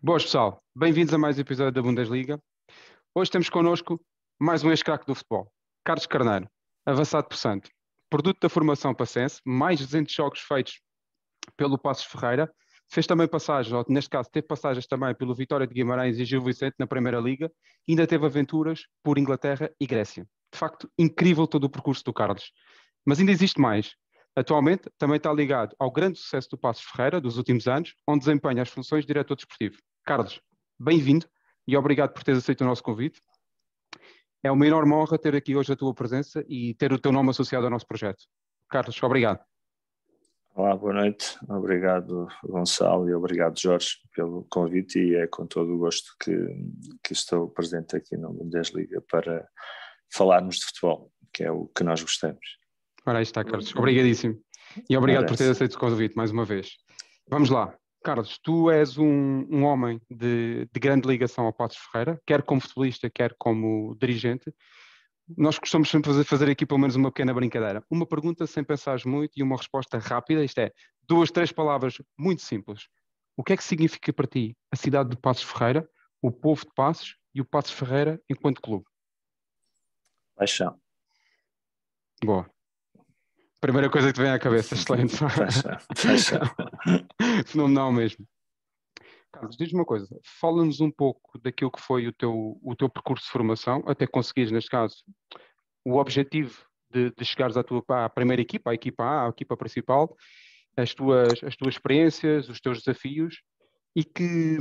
Boas, pessoal. Bem-vindos a mais um episódio da Bundesliga. Hoje temos connosco mais um ex-craque do futebol, Carlos Carneiro, avançado por Santo. Produto da formação passense, mais de 200 jogos feitos pelo Passos Ferreira. Fez também passagens, ou neste caso teve passagens também pelo Vitória de Guimarães e Gil Vicente na Primeira Liga. E ainda teve aventuras por Inglaterra e Grécia. De facto, incrível todo o percurso do Carlos. Mas ainda existe mais. Atualmente também está ligado ao grande sucesso do Passos Ferreira dos últimos anos, onde desempenha as funções de diretor desportivo. Carlos, bem-vindo e obrigado por teres aceito o nosso convite. É uma enorme honra ter aqui hoje a tua presença e ter o teu nome associado ao nosso projeto. Carlos, obrigado. Olá, boa noite. Obrigado, Gonçalo, e obrigado, Jorge, pelo convite, e é com todo o gosto que estou presente aqui no Bundesliga para falarmos de futebol, que é o que nós gostamos. Ora, aí está, Carlos. Obrigadíssimo. E obrigado por teres aceito o convite mais uma vez. Vamos lá. Carlos, tu és um homem de grande ligação ao Passos Ferreira, quer como futebolista, quer como dirigente. Nós costumamos sempre fazer aqui pelo menos uma pequena brincadeira. Uma pergunta sem pensares muito e uma resposta rápida. Isto é, 2, 3 palavras muito simples. O que é que significa para ti a cidade de Passos Ferreira, o povo de Passos e o Passos Ferreira enquanto clube? Paixão. Boa. Primeira coisa que te vem à cabeça, excelente. Paixão. Fenomenal mesmo. Carlos, diz-me uma coisa, fala-nos um pouco daquilo que foi o teu percurso de formação, até conseguires, neste caso, o objetivo de chegares à primeira equipa, à equipa A, à equipa principal, as tuas experiências, os teus desafios, e que,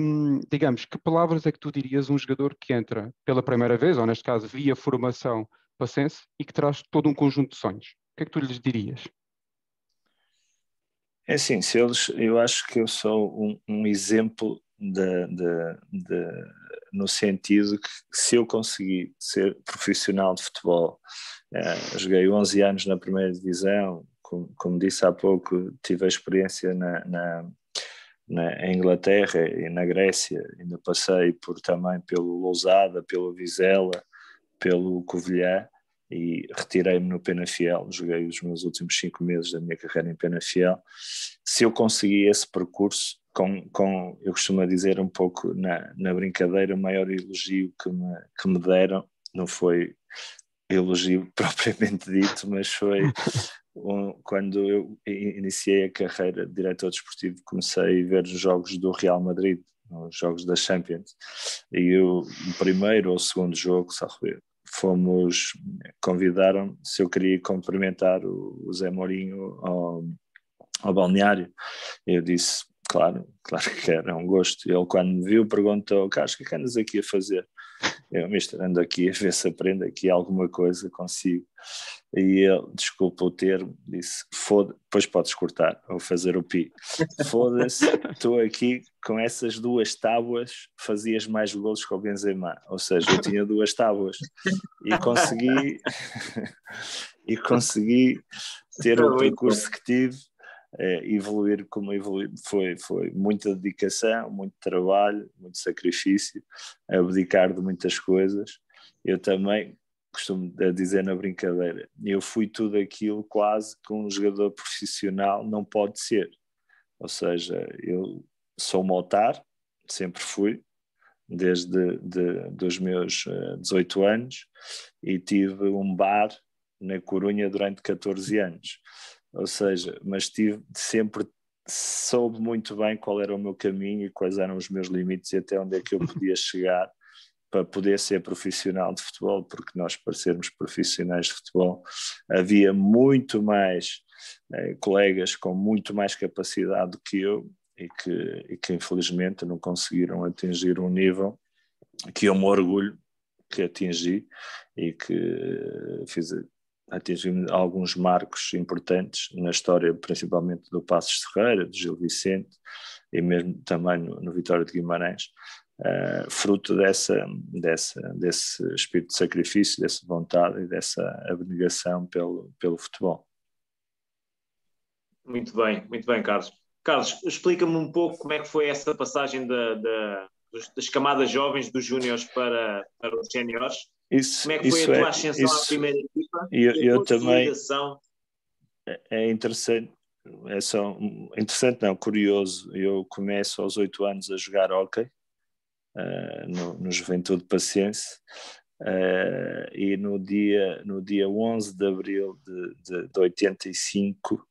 digamos, que palavras é que tu dirias a um jogador que entra pela primeira vez, ou neste caso via formação passense, e que traz todo um conjunto de sonhos? O que é que tu lhes dirias? É assim, eu acho que eu sou um exemplo no sentido que se eu conseguir ser profissional de futebol, joguei 11 anos na primeira divisão, como disse há pouco, tive a experiência na Inglaterra e na Grécia, ainda passei também pelo Lousada, pelo Vizela, pelo Covilhã, e retirei-me no Penafiel, joguei os meus últimos 5 meses da minha carreira em Penafiel. Se eu consegui esse percurso, eu costumo dizer um pouco na brincadeira, o maior elogio que me deram, não foi elogio propriamente dito, mas foi quando eu iniciei a carreira de diretor desportivo, comecei a ver os jogos do Real Madrid, os jogos da Champions, e o primeiro ou o segundo jogo, convidaram se eu queria cumprimentar o Zé Mourinho ao balneário. Eu disse, claro que era um gosto. Ele, quando me viu, perguntou: Carlos, o que é que andas aqui a fazer? Eu, mister, ando aqui a ver se aprendo aqui alguma coisa consigo. E ele, desculpa o termo, disse: depois podes cortar ou fazer o pi. Foda-se, estou aqui com essas 2 tábuas, fazias mais golos que o Benzema. Ou seja, eu tinha 2 tábuas e consegui ter o percurso que tive. Evoluir como evoluir foi muita dedicação, muito trabalho, muito sacrifício, abdicar de muitas coisas. Eu também costumo dizer na brincadeira, eu fui tudo aquilo quase que um jogador profissional não pode ser. Ou seja, eu sou motar, sempre fui, desde os meus 18 anos, e tive um bar na Corunha durante 14 anos. Ou seja, mas sempre soube muito bem qual era o meu caminho e quais eram os meus limites e até onde é que eu podia chegar para poder ser profissional de futebol, porque nós, para sermos profissionais de futebol, havia muito mais colegas com muito mais capacidade do que eu e que infelizmente não conseguiram atingir um nível que eu me orgulho que atingi e que atingimos alguns marcos importantes na história, principalmente do Passos Ferreira, do Gil Vicente e mesmo também no Vitória de Guimarães, fruto desse espírito de sacrifício, dessa vontade e dessa abnegação pelo futebol. Muito bem, Carlos. Carlos, explica-me um pouco como é que foi essa passagem das camadas jovens dos júniores para os séniores. Como é que foi a tua ascensão à primeira equipa? Eu também. É interessante. Curioso. Eu começo aos 8 anos a jogar hóquei no Juventude Paciense. E no dia 11 de abril de 85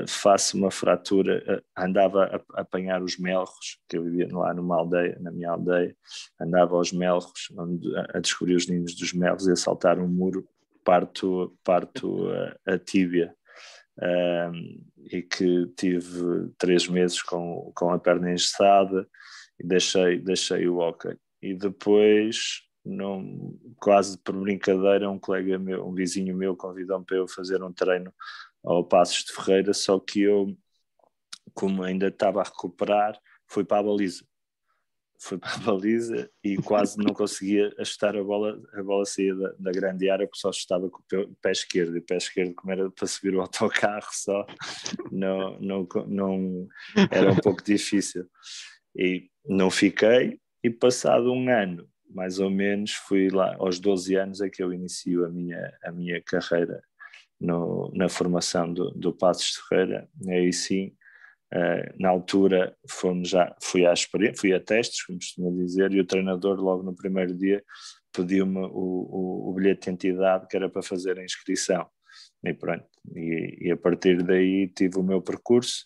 faço uma fratura. Andava a apanhar os melros, que eu vivia lá na minha aldeia, andava aos melros, a descobrir os ninhos dos melros e a saltar um muro, parto a tíbia. E que tive 3 meses com a perna engessada e deixei o hóquei. E depois, quase por brincadeira, um colega meu, um vizinho meu, convidou-me para eu fazer um treino ao Passos de Ferreira, só que eu, como ainda estava a recuperar, fui para a baliza e quase não conseguia ajustar a bola saía da grande área, porque só estava com o pé esquerdo, e o pé esquerdo, como era para subir o autocarro só, não era um pouco difícil. E não fiquei, e passado um ano, mais ou menos, fui lá, aos 12 anos é que eu inicio a minha carreira na formação do Passos de Ferreira. Aí sim, na altura fui a testes, como costuma dizer, e o treinador logo no primeiro dia pediu-me o bilhete de identidade, que era para fazer a inscrição. E pronto, e a partir daí tive o meu percurso,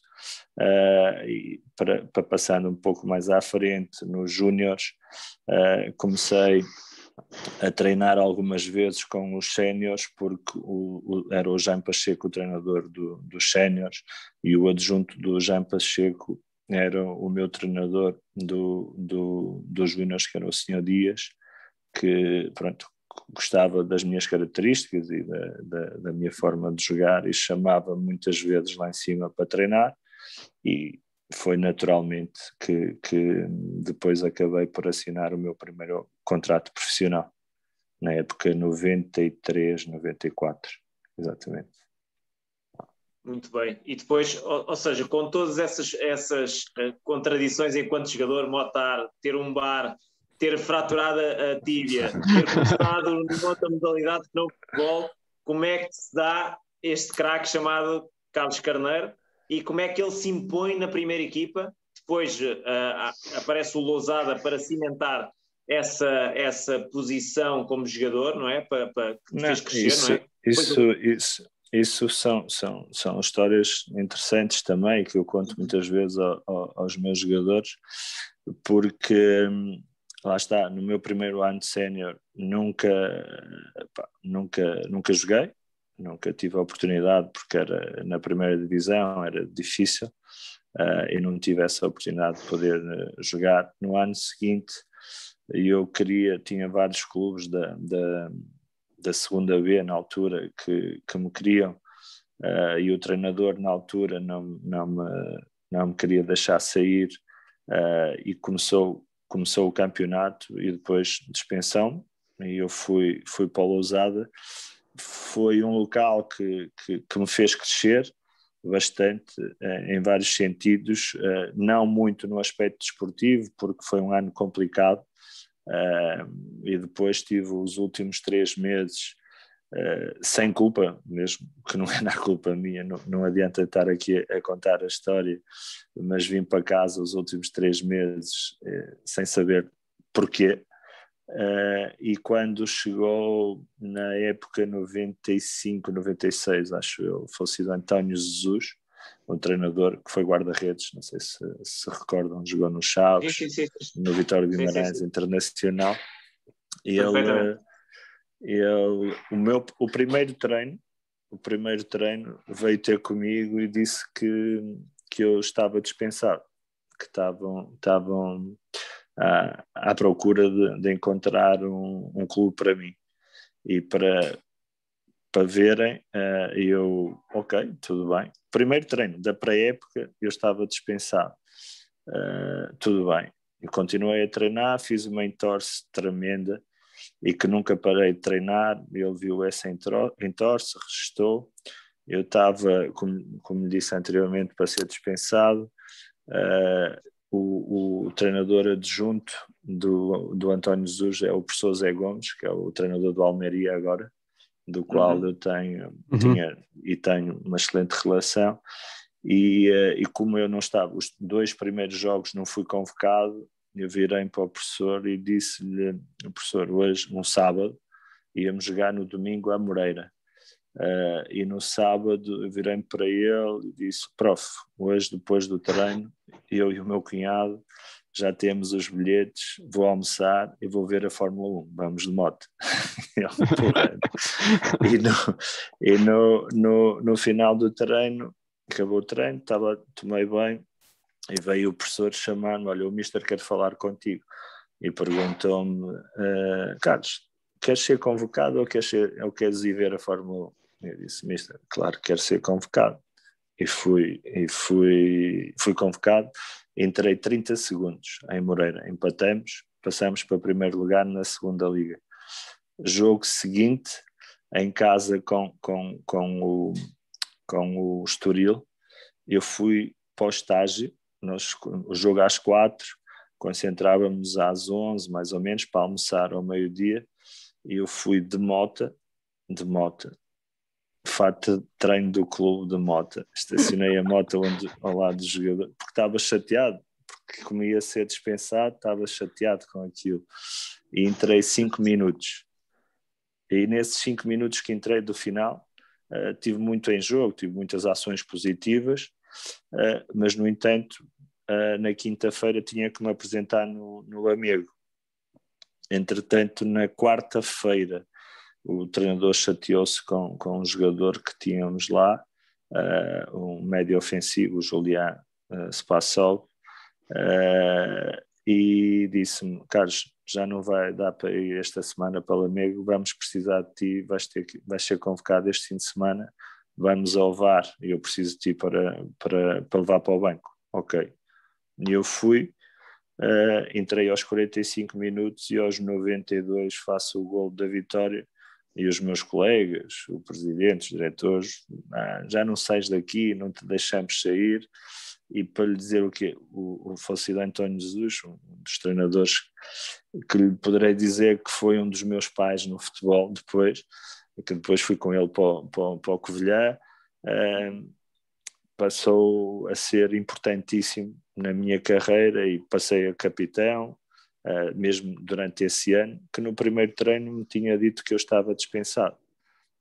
e para passando um pouco mais à frente nos júniores, comecei a treinar algumas vezes com os séniores, porque era o Jaime Pacheco o treinador dos séniores, e o adjunto do Jaime Pacheco era o meu treinador dos júniores, que era o Sr. Dias, que pronto, gostava das minhas características e da minha forma de jogar, e chamava muitas vezes lá em cima para treinar, e foi naturalmente que depois acabei por assinar o meu primeiro contrato profissional, na época 93, 94, exatamente. Muito bem. E depois, ou seja, com todas essas contradições enquanto jogador, Motar, ter um bar, ter fraturado a tíbia, ter começado noutra modalidade que não o futebol, como é que se dá este craque chamado Carlos Carneiro, e como é que ele se impõe na primeira equipa? Depois aparece o Lousada para cimentar essa posição como jogador, não é? Para que te fez crescer, não é? Isso são histórias interessantes também, que eu conto muitas vezes aos meus jogadores, porque lá está, no meu primeiro ano de sénior nunca joguei, nunca tive a oportunidade, porque era na primeira divisão, era difícil, e não tive essa oportunidade de poder jogar. No ano seguinte eu tinha vários clubes da segunda B na altura que me queriam, e o treinador na altura não me queria deixar sair, e começou o campeonato e depois dispensão-me, e eu fui para o Lousada. Foi um local que me fez crescer bastante, em vários sentidos, não muito no aspecto desportivo, porque foi um ano complicado, e depois tive os últimos 3 meses sem culpa mesmo, que não é na culpa minha, não adianta estar aqui a contar a história, mas vim para casa os últimos 3 meses sem saber porquê. E quando chegou na época 95, 96, acho eu, falecido António Jesus, um treinador que foi guarda-redes, não sei se recordam, jogou no Chaves, sim. No Vitória de Guimarães, sim. Internacional, e o primeiro treino veio ter comigo e disse que eu estava dispensado, que estavam à procura de encontrar um clube para mim, e para verem, eu, ok, tudo bem. Primeiro treino da pré-época, eu estava dispensado, tudo bem. Eu continuei a treinar, fiz uma entorse tremenda e que nunca parei de treinar. Ele viu essa entorse, registou. Eu estava, como disse anteriormente, para ser dispensado. O treinador adjunto do António Jesus é o professor Zé Gomes, que é o treinador do Almeria agora, do qual eu tinha e tenho uma excelente relação, e como eu não estava, os 2 primeiros jogos não fui convocado, eu virei para o professor e disse-lhe: professor, hoje, um sábado, íamos jogar no domingo à Moreira. E no sábado eu virei-me para ele e disse: prof, hoje depois do treino, eu e o meu cunhado já temos os bilhetes, vou almoçar e vou ver a Fórmula 1, vamos de moto. No final do treino, acabou o treino, tomei banho e veio o professor chamar-me: olha, o mister quer falar contigo, e perguntou-me: Carlos, queres ser convocado ou queres ir ver a Fórmula 1? Eu disse: mister, claro que quero ser convocado. E fui convocado. Entrei 30 segundos em Moreira, empatamos, passamos para o primeiro lugar na segunda liga. Jogo seguinte, em casa com o Estoril, eu fui para o estágio, o jogo às 4, concentrávamos às 11 mais ou menos para almoçar ao meio-dia, e eu fui de moto, fato de treino do clube de moto, estacionei a moto ao lado do jogador, porque estava chateado, porque como ia ser dispensado, estava chateado com aquilo, e entrei 5 minutos, e nesses 5 minutos que entrei do final, tive muito em jogo, tive muitas ações positivas, mas no entanto, na quinta-feira tinha que me apresentar no Lamego. Entretanto, na quarta-feira, o treinador chateou-se com um jogador que tínhamos lá, um médio ofensivo, o Julián Spassol, e disse-me: Carlos, já não vai dar para ir esta semana para o Lamego, vamos precisar de ti, vais ser convocado este fim de semana, vamos ao VAR e eu preciso de ti para levar para o banco. Ok. E eu fui, entrei aos 45 minutos e aos 92 faço o golo da vitória. E os meus colegas, o presidente, os diretores: já não sais daqui, não te deixamos sair. E para lhe dizer o quê? O falecido António Jesus, um dos treinadores que lhe poderei dizer que foi um dos meus pais no futebol depois, que depois fui com ele para o Covilhã, passou a ser importantíssimo na minha carreira e passei a capitão, mesmo durante esse ano, que no primeiro treino me tinha dito que eu estava dispensado.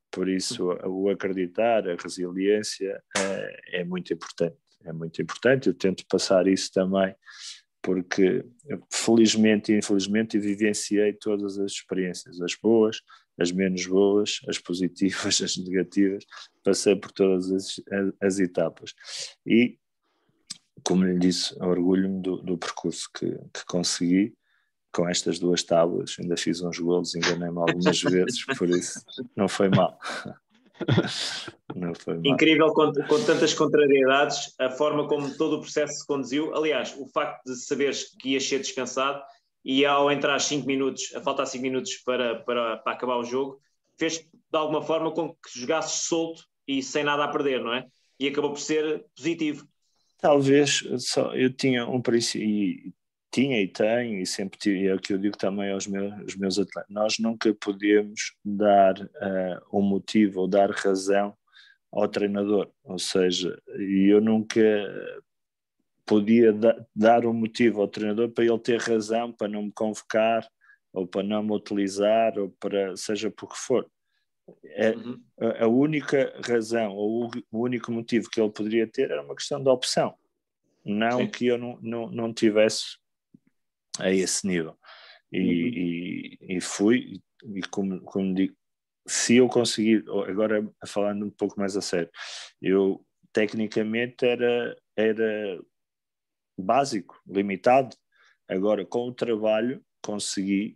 Por isso, o acreditar, a resiliência é muito importante. É muito importante, eu tento passar isso também, porque felizmente e infelizmente eu vivenciei todas as experiências, as boas, as menos boas, as positivas, as negativas, passei por todas as etapas. E, como lhe disse, orgulho-me do percurso que consegui com estas 2 tábuas. Ainda fiz uns golos, enganei-me algumas vezes, por isso não foi mal. Não foi mal. Incrível, com tantas contrariedades, a forma como todo o processo se conduziu. Aliás, o facto de saberes que ias ser dispensado e ao entrar 5 minutos, a faltar 5 minutos para acabar o jogo, fez de alguma forma com que jogasses solto e sem nada a perder, não é? E acabou por ser positivo. Talvez, eu tinha um princípio, tinha e tenho, e sempre tive, é o que eu digo também aos meus atletas: nós nunca podemos dar um motivo ou dar razão ao treinador, ou seja, eu nunca podia dar um motivo ao treinador para ele ter razão para não me convocar, ou para não me utilizar, ou para seja por que for. A única razão, ou o único motivo que ele poderia ter era uma questão de opção, não Sim. que eu não tivesse a esse nível. E fui, e como digo, se eu conseguir, agora falando um pouco mais a sério, eu tecnicamente era básico, limitado. Agora com o trabalho consegui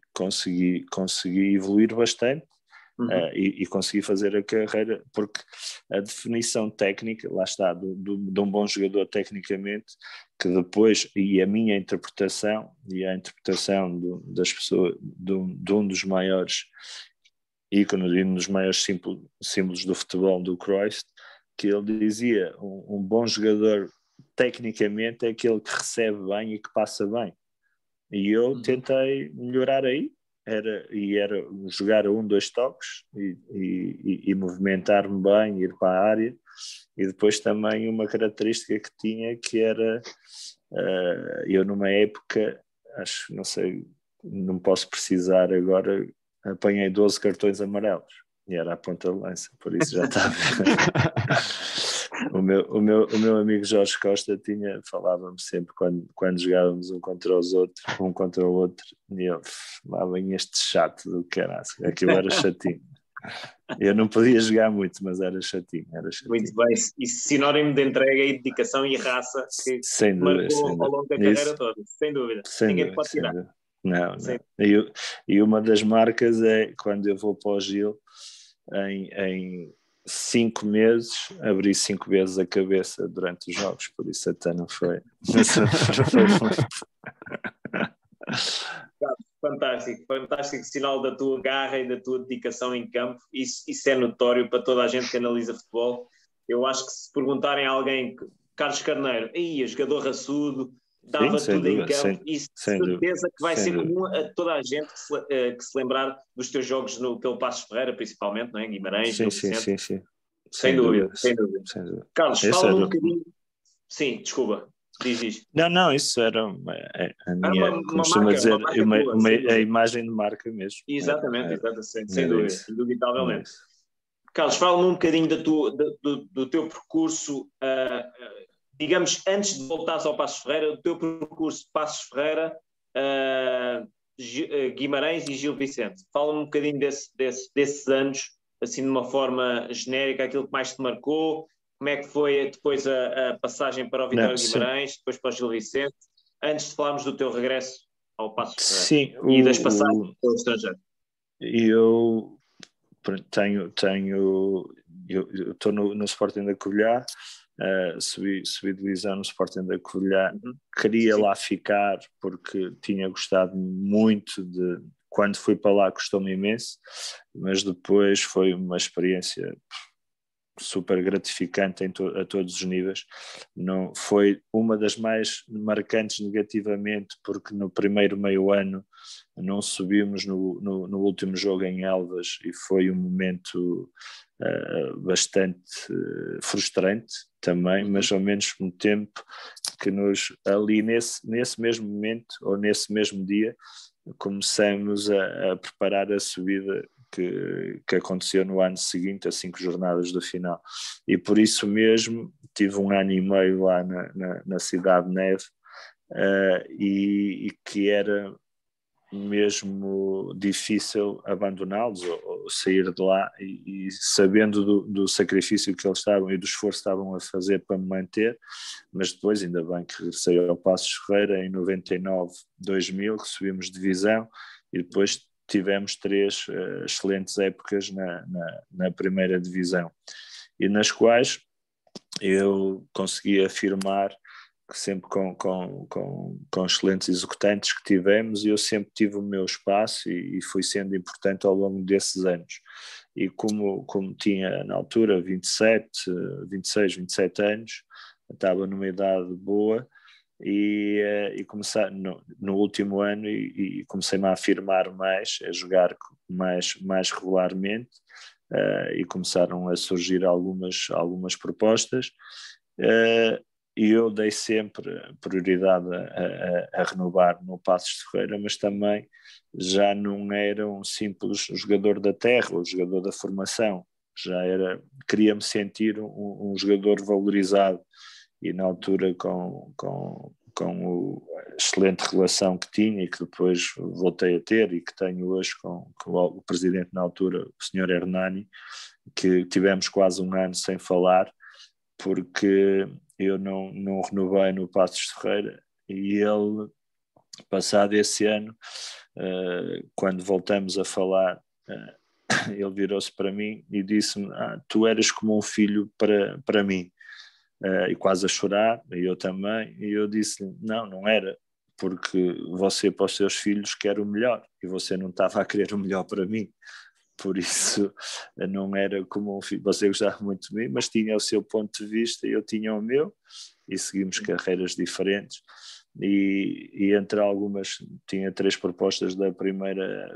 evoluir bastante. E consegui fazer a carreira, porque a definição técnica, lá está, de um bom jogador tecnicamente, que depois, e a minha interpretação e a interpretação das pessoas, de um dos maiores ícones e um dos maiores símbolos do futebol, do Cruyff, que ele dizia: um bom jogador tecnicamente é aquele que recebe bem e que passa bem. E eu tentei melhorar aí, era jogar 1, 2 toques e movimentar-me bem, ir para a área. E depois também uma característica que tinha, que era, eu numa época acho, não sei, não posso precisar agora, apanhei 12 cartões amarelos e era a ponta de lança, por isso já estava. O meu amigo Jorge Costa falava-me sempre quando jogávamos um contra o outro, e ele, lá vem este chato do caralho, aquilo era chatinho. Eu não podia jogar muito, mas era chatinho. Muito bem, isso sinónimo de entrega e dedicação e raça que sem dúvida, marcou ao longo da carreira toda, sem dúvida. Ninguém pode tirar. Não. E uma das marcas é quando eu vou para o Gil, em 5 meses, abri 5 vezes a cabeça durante os jogos, por isso até não foi. Fantástico sinal da tua garra e da tua dedicação em campo. Isso é notório para toda a gente que analisa futebol. Eu acho que se perguntarem a alguém, Carlos Carneiro, jogador raçudo, dava tudo em campo, isso de certeza que vai ser comum a toda a gente que se lembrar dos teus jogos pelo Passos Ferreira, principalmente, não é? Guimarães, sim. Sem dúvida. Carlos, fala-me um bocadinho. Sim, desculpa. Diz. Não, isso era a minha, como costuma dizer, a imagem de marca mesmo. Exatamente, sem dúvida, indubitavelmente. Carlos, fala-me um bocadinho do teu percurso, digamos, antes de voltares ao Passos Ferreira, do teu percurso Passos Ferreira, Guimarães e Gil Vicente. Fala-me um bocadinho desses anos, assim de uma forma genérica, aquilo que mais te marcou. Como é que foi depois a passagem para o Vitória de Guimarães, depois para o Gil Vicente, antes de falarmos do teu regresso ao Passos Ferreira e das passagens pelo estrangeiro? Eu estou no Sporting da Covilhã, subi divisão no Sporting da Covilhã, queria lá ficar porque tinha gostado muito quando fui para lá custou-me imenso, mas depois foi uma experiência super gratificante a todos os níveis. Não, foi uma das mais marcantes negativamente, porque no primeiro meio ano não subimos no último jogo em Elvas e foi um momento bastante frustrante também, mas ao mesmo tempo que ali nesse mesmo momento ou nesse mesmo dia começamos a preparar a subida que aconteceu no ano seguinte, a 5 jornadas do final. E por isso mesmo tive 1 ano e meio lá na Cidade de Neve, e que era mesmo difícil abandoná-los ou sair de lá, e sabendo do sacrifício que eles estavam e do esforço que estavam a fazer para me manter, mas depois ainda bem que regressei ao Passos Ferreira em 99, 2000, que subimos divisão, e depois tivemos 3 excelentes épocas na primeira divisão, e nas quais eu consegui afirmar que sempre com excelentes executantes que tivemos, e eu sempre tive o meu espaço e fui sendo importante ao longo desses anos. E como tinha na altura 26, 27 anos, estava numa idade boa, e comecei no último ano e comecei-me a afirmar mais, a jogar mais regularmente, e começaram a surgir algumas propostas, e eu dei sempre prioridade a renovar no Passos de Ferreira, mas também já não era um simples jogador da terra, ou jogador da formação, queria-me sentir um jogador valorizado, e na altura com a excelente relação que tinha e que depois voltei a ter e que tenho hoje com o presidente na altura, o Sr. Hernani, que tivemos quase 1 ano sem falar, porque eu não renovei no Passos de Ferreira, e ele, passado esse ano, quando voltamos a falar, ele virou-se para mim e disse-me: tu eras como um filho para mim, e quase a chorar, e eu também, e eu disse-lhe: não era, porque você para os seus filhos quer o melhor, e você não estava a querer o melhor para mim. Por isso não era como um filho. Você gostava muito de mim, mas tinha o seu ponto de vista e eu tinha o meu, e seguimos carreiras diferentes, e entre algumas tinha 3 propostas da primeira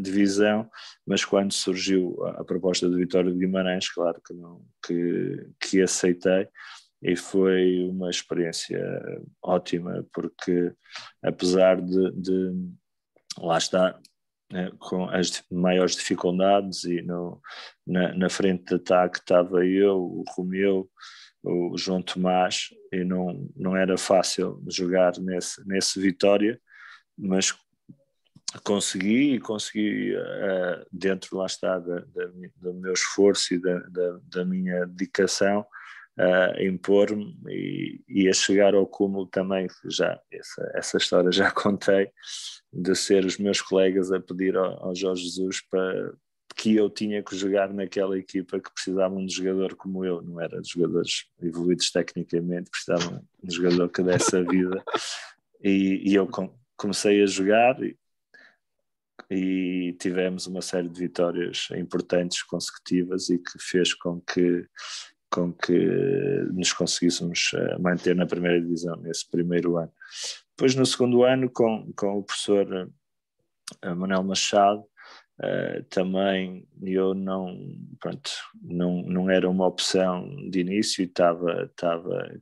divisão, mas quando surgiu a proposta do Vitória de Guimarães, claro que aceitei, e foi uma experiência ótima, porque apesar de lá está, com as maiores dificuldades, e na frente de ataque estava eu, o Romeu, o João Tomás, e não era fácil jogar nesse Vitória, mas consegui dentro, lá está, do meu esforço e da minha dedicação, impor-me e a chegar ao cúmulo também, já essa história já contei, de ser os meus colegas a pedir ao Jorge Jesus para que eu tinha que jogar naquela equipa, que precisavam de um jogador como eu, não era de jogadores evoluídos tecnicamente, precisavam de um jogador que desse a vida, e eu comecei a jogar, e tivemos uma série de vitórias importantes consecutivas, e que fez com que nos conseguíssemos manter na primeira divisão nesse primeiro ano. Depois, no segundo ano, com o professor Manuel Machado, também eu não era uma opção de início, e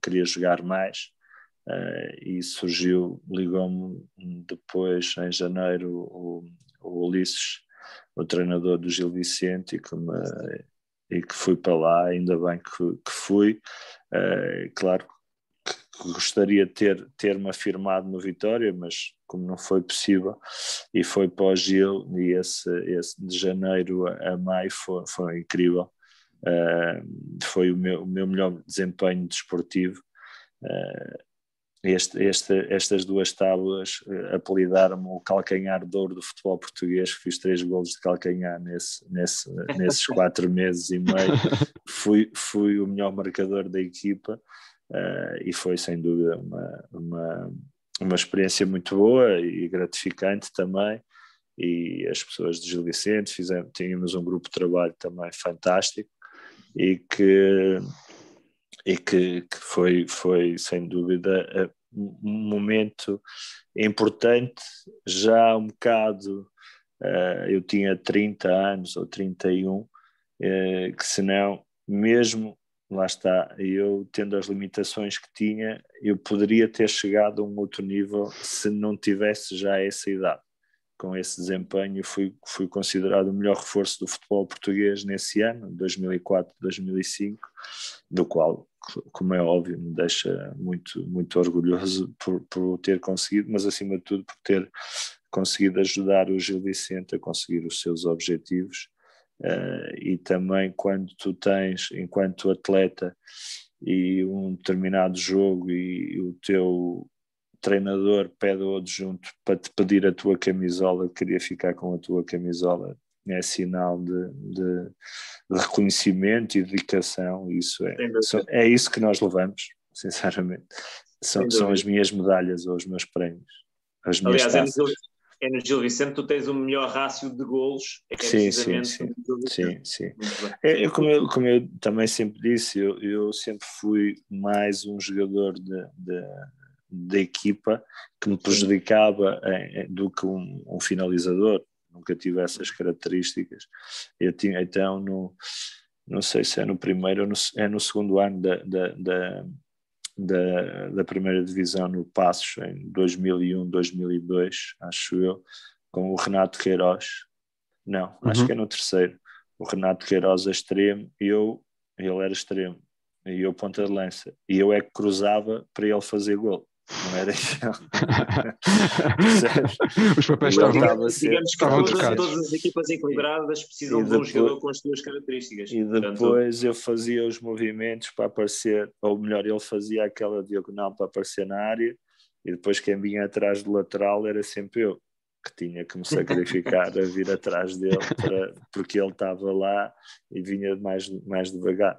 queria jogar mais, e ligou-me depois, em janeiro, o Ulisses, o treinador do Gil Vicente, e que fui para lá. Ainda bem que fui. Claro que gostaria de ter-me afirmado no Vitória, mas como não foi possível, e foi para o Gil, e esse de janeiro a maio foi incrível. Foi o meu melhor desempenho desportivo. Estas duas tábuas apelidaram-me o calcanhar de ouro do futebol português, que fiz 3 golos de calcanhar nesses 4 meses e meio. Fui o melhor marcador da equipa, e foi sem dúvida uma experiência muito boa e gratificante também. E as pessoas de Gil Vicente tínhamos um grupo de trabalho também fantástico, e que foi sem dúvida um momento importante. Já um bocado, eu tinha 30 anos ou 31, que senão, mesmo, lá está, eu tendo as limitações que tinha, eu poderia ter chegado a um outro nível se não tivesse já essa idade. Com esse desempenho, fui considerado o melhor reforço do futebol português nesse ano, 2004-2005, do qual, como é óbvio, me deixa muito, muito orgulhoso por ter conseguido, mas acima de tudo por ter conseguido ajudar o Gil Vicente a conseguir os seus objetivos. E também, quando tu tens, enquanto atleta, e um determinado jogo, e o teu treinador pede ao adjunto para te pedir a tua camisola, queria ficar com a tua camisola, é sinal de reconhecimento e dedicação. Isso é isso que nós levamos, sinceramente. São as minhas medalhas ou os meus prémios, as minhas taças. No Gil Vicente tu tens o melhor rácio de golos. Sim. Como eu também sempre disse, eu sempre fui mais um jogador da equipa, que me prejudicava do que um finalizador. Nunca tive essas características. Eu tinha, então, não sei se é no primeiro ou no segundo ano da primeira divisão, no Passos, em 2001, 2002, acho eu, com o Renato Queiroz. Não, acho que é no terceiro. O Renato Queiroz a extremo, ele era extremo, e eu ponta de lança, e eu é que cruzava para ele fazer gol. Não era isso. Os papéis estavam todas as equipas equilibradas precisam de um jogador com as suas características. E depois eu fazia os movimentos para aparecer, ou melhor, ele fazia aquela diagonal para aparecer na área, e depois quem vinha atrás do lateral era sempre eu, que tinha que me sacrificar a vir atrás dele, porque ele estava lá e vinha mais devagar.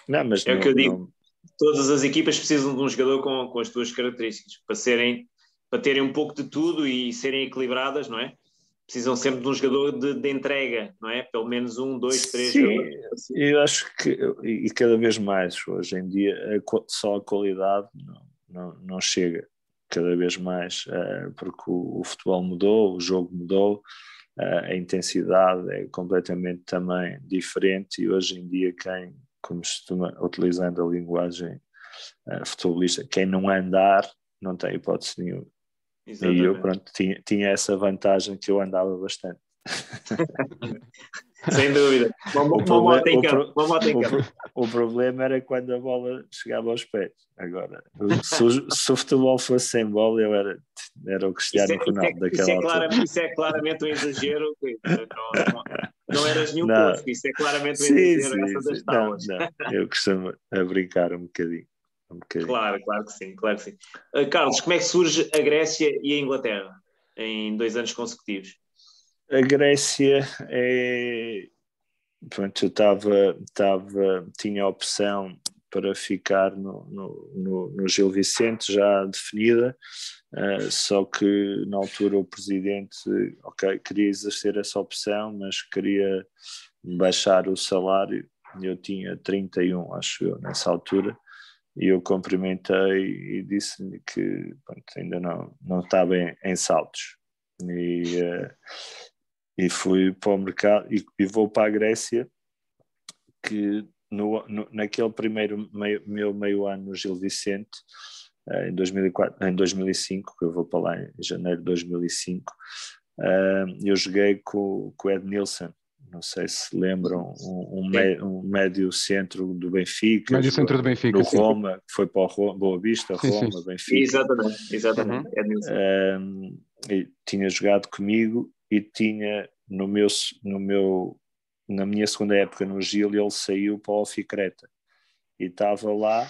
Não, mas é o que eu digo. Todas as equipas precisam de um jogador com as suas características para terem um pouco de tudo e serem equilibradas, não é? Precisam sempre de um jogador de entrega, não é? Pelo menos 1, 2, 3 jogadores. Eu acho que, e cada vez mais hoje em dia, só a qualidade não chega. Cada vez mais, porque o futebol mudou, o jogo mudou, a intensidade é completamente também diferente, e hoje em dia como se costuma, utilizando a linguagem futebolista, quem não andar não tem hipótese nenhuma. Exatamente. E eu, pronto, tinha essa vantagem que eu andava bastante. Sem dúvida. O problema era quando a bola chegava aos pés. Agora, se o futebol fosse sem bola, eu era o Cristiano Ronaldo daquela altura. Isso é claramente um exagero. Não eras nenhum porco. Isso é claramente um exagero. Essa das talas. Não, eu costumo brincar um bocadinho. Claro que sim. Carlos, como é que surge a Grécia e a Inglaterra em 2 anos consecutivos? A Grécia pronto, eu tinha a opção para ficar no Gil Vicente já definida, só que na altura o presidente queria exercer essa opção, mas queria baixar o salário. Eu tinha 31, acho eu, nessa altura, e eu cumprimentei e disse-lhe que pronto, ainda não estava em saltos. E fui para o mercado e vou para a Grécia, que naquele primeiro meio ano no Gil Vicente, em 2005, que eu vou para lá em janeiro de 2005, eu joguei com o Ed Nilsson, não sei se lembram, um médio centro do Benfica, médio centro do Benfica, no Roma, que foi para o Boa Vista, Roma, sim. Benfica. Exatamente. Ed Nilsson. E tinha jogado comigo e tinha na minha segunda época no Gil, ele saiu para o Oficreta e estava lá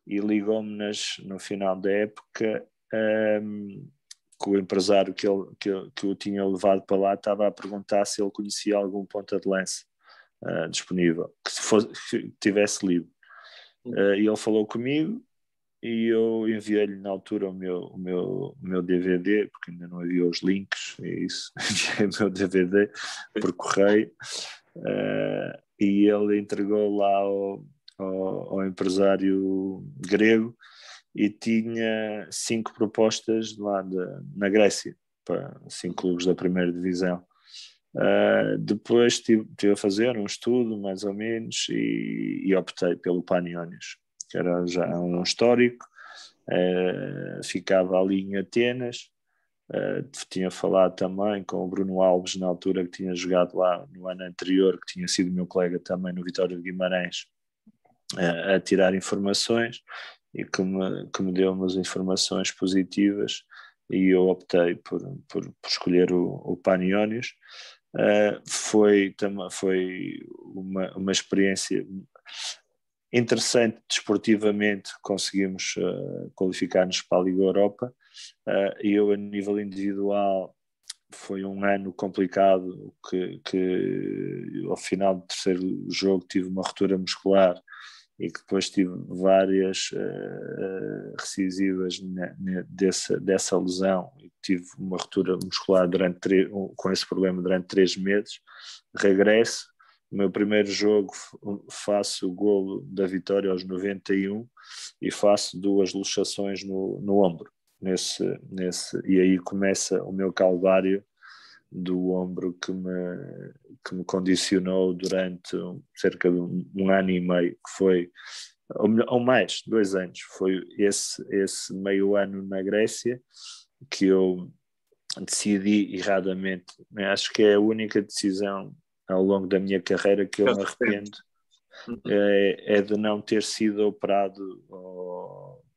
e ligou-me no final da época, que o empresário que o tinha levado para lá estava a perguntar se ele conhecia algum ponta de lança disponível, que tivesse livre. E ele falou comigo e eu enviei-lhe na altura o meu DVD, porque ainda não havia os links, e isso, enviei o meu DVD por correio, e ele entregou lá ao empresário grego e tinha 5 propostas lá na Grécia, para 5 clubes da primeira divisão. Depois tive a fazer um estudo, mais ou menos, e optei pelo Panionios, que era já um histórico, ficava ali em Atenas. Tinha falado também com o Bruno Alves na altura, que tinha jogado lá no ano anterior, que tinha sido meu colega também no Vitória de Guimarães, a tirar informações, e que me deu umas informações positivas, e eu optei por escolher o Panionios. Foi uma experiência interessante desportivamente. Conseguimos qualificar-nos para a Liga Europa, e eu, a nível individual, foi um ano complicado, que ao final do terceiro jogo tive uma ruptura muscular e que depois tive várias recisivas dessa lesão, e tive uma ruptura muscular com esse problema durante 3 meses. Regresso, no meu primeiro jogo faço o golo da vitória aos 91 e faço 2 luxações no ombro, e aí começa o meu calvário do ombro, que me condicionou durante cerca de um ano e meio, que foi, ou mais, 2 anos, foi esse meio ano na Grécia que eu decidi erradamente. Acho que é a única decisão ao longo da minha carreira que eu me arrependo, é de não ter sido operado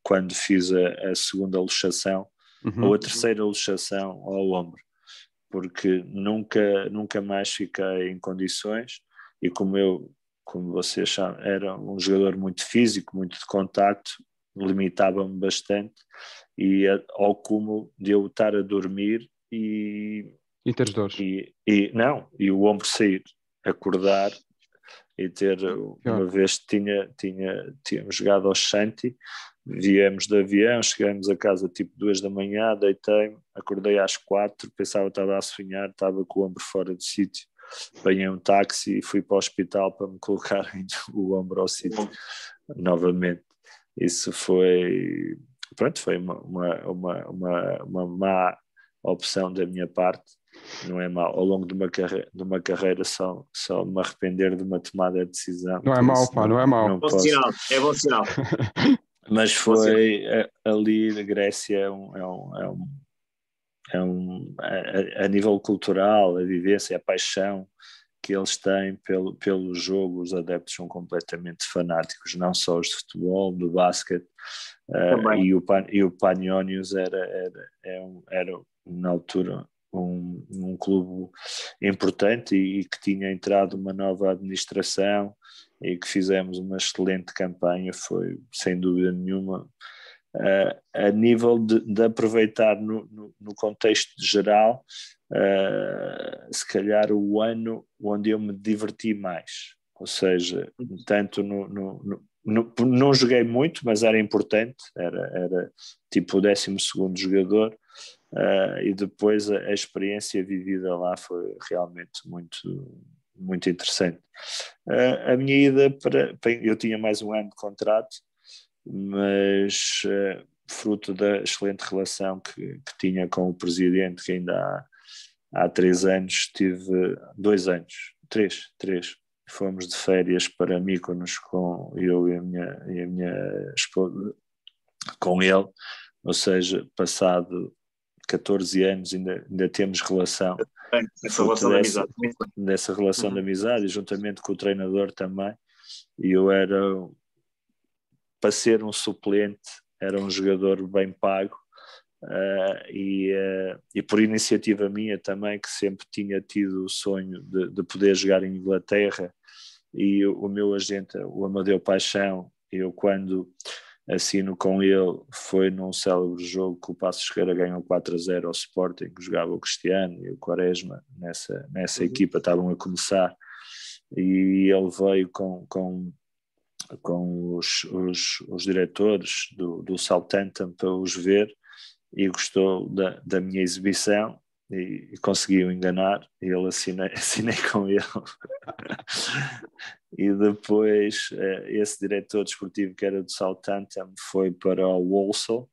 quando fiz a segunda luxação, ou a terceira luxação ao ombro, porque nunca mais fiquei em condições. E como vocês sabem, era um jogador muito físico, muito de contacto, limitava-me bastante, e ao cúmulo de eu estar a dormir e teres dores. E o ombro sair, acordar e ter, uma vez tínhamos jogado ao Shanti, viemos de avião, chegamos a casa tipo 2 da manhã, deitei-me, acordei às 4, pensava que estava a sonhar, estava com o ombro fora do sítio, apanhei um táxi e fui para o hospital para me colocarem o ombro ao sítio novamente. Isso foi uma má opção da minha parte, Não é mau. Ao longo de uma carreira só me arrepender de uma tomada de decisão. Não é mau, pá, não é mau. Bom sinal, é bom sinal. Mas foi ali na Grécia a nível cultural, a vivência, a paixão que eles têm pelo jogo. Os adeptos são completamente fanáticos, não só os de futebol, do basquete, e o Panionios era na altura um clube importante e que tinha entrado uma nova administração e que fizemos uma excelente campanha. Foi sem dúvida nenhuma a nível de aproveitar no contexto geral, se calhar o ano onde eu me diverti mais, ou seja, tanto não joguei muito, mas era importante, era tipo o 12º jogador, e depois a experiência vivida lá foi realmente muito, muito interessante. A minha ida eu tinha mais um ano de contrato, mas fruto da excelente relação que tinha com o presidente, que ainda há 3 anos, tive 2 anos, 3, fomos de férias para Mykonos com eu e a minha esposa, com ele, ou seja, passado 14 anos ainda temos relação. Dessa relação de amizade, e juntamente com o treinador também, e eu era, para ser um suplente, era um jogador bem pago, e por iniciativa minha também, que sempre tinha tido o sonho de poder jogar em Inglaterra, e o meu agente, o Amadeu Paixão, eu quando assino com ele, foi num célebre jogo que o Passos Ferreira ganhou 4-0 ao Sporting, que jogava o Cristiano e o Quaresma nessa equipa, estavam a começar, e ele veio com os diretores do Southampton para os ver, e gostou da minha exibição e conseguiu enganar, e ele assinei com ele. E depois esse diretor desportivo, que era do Southampton, foi para o Walsall,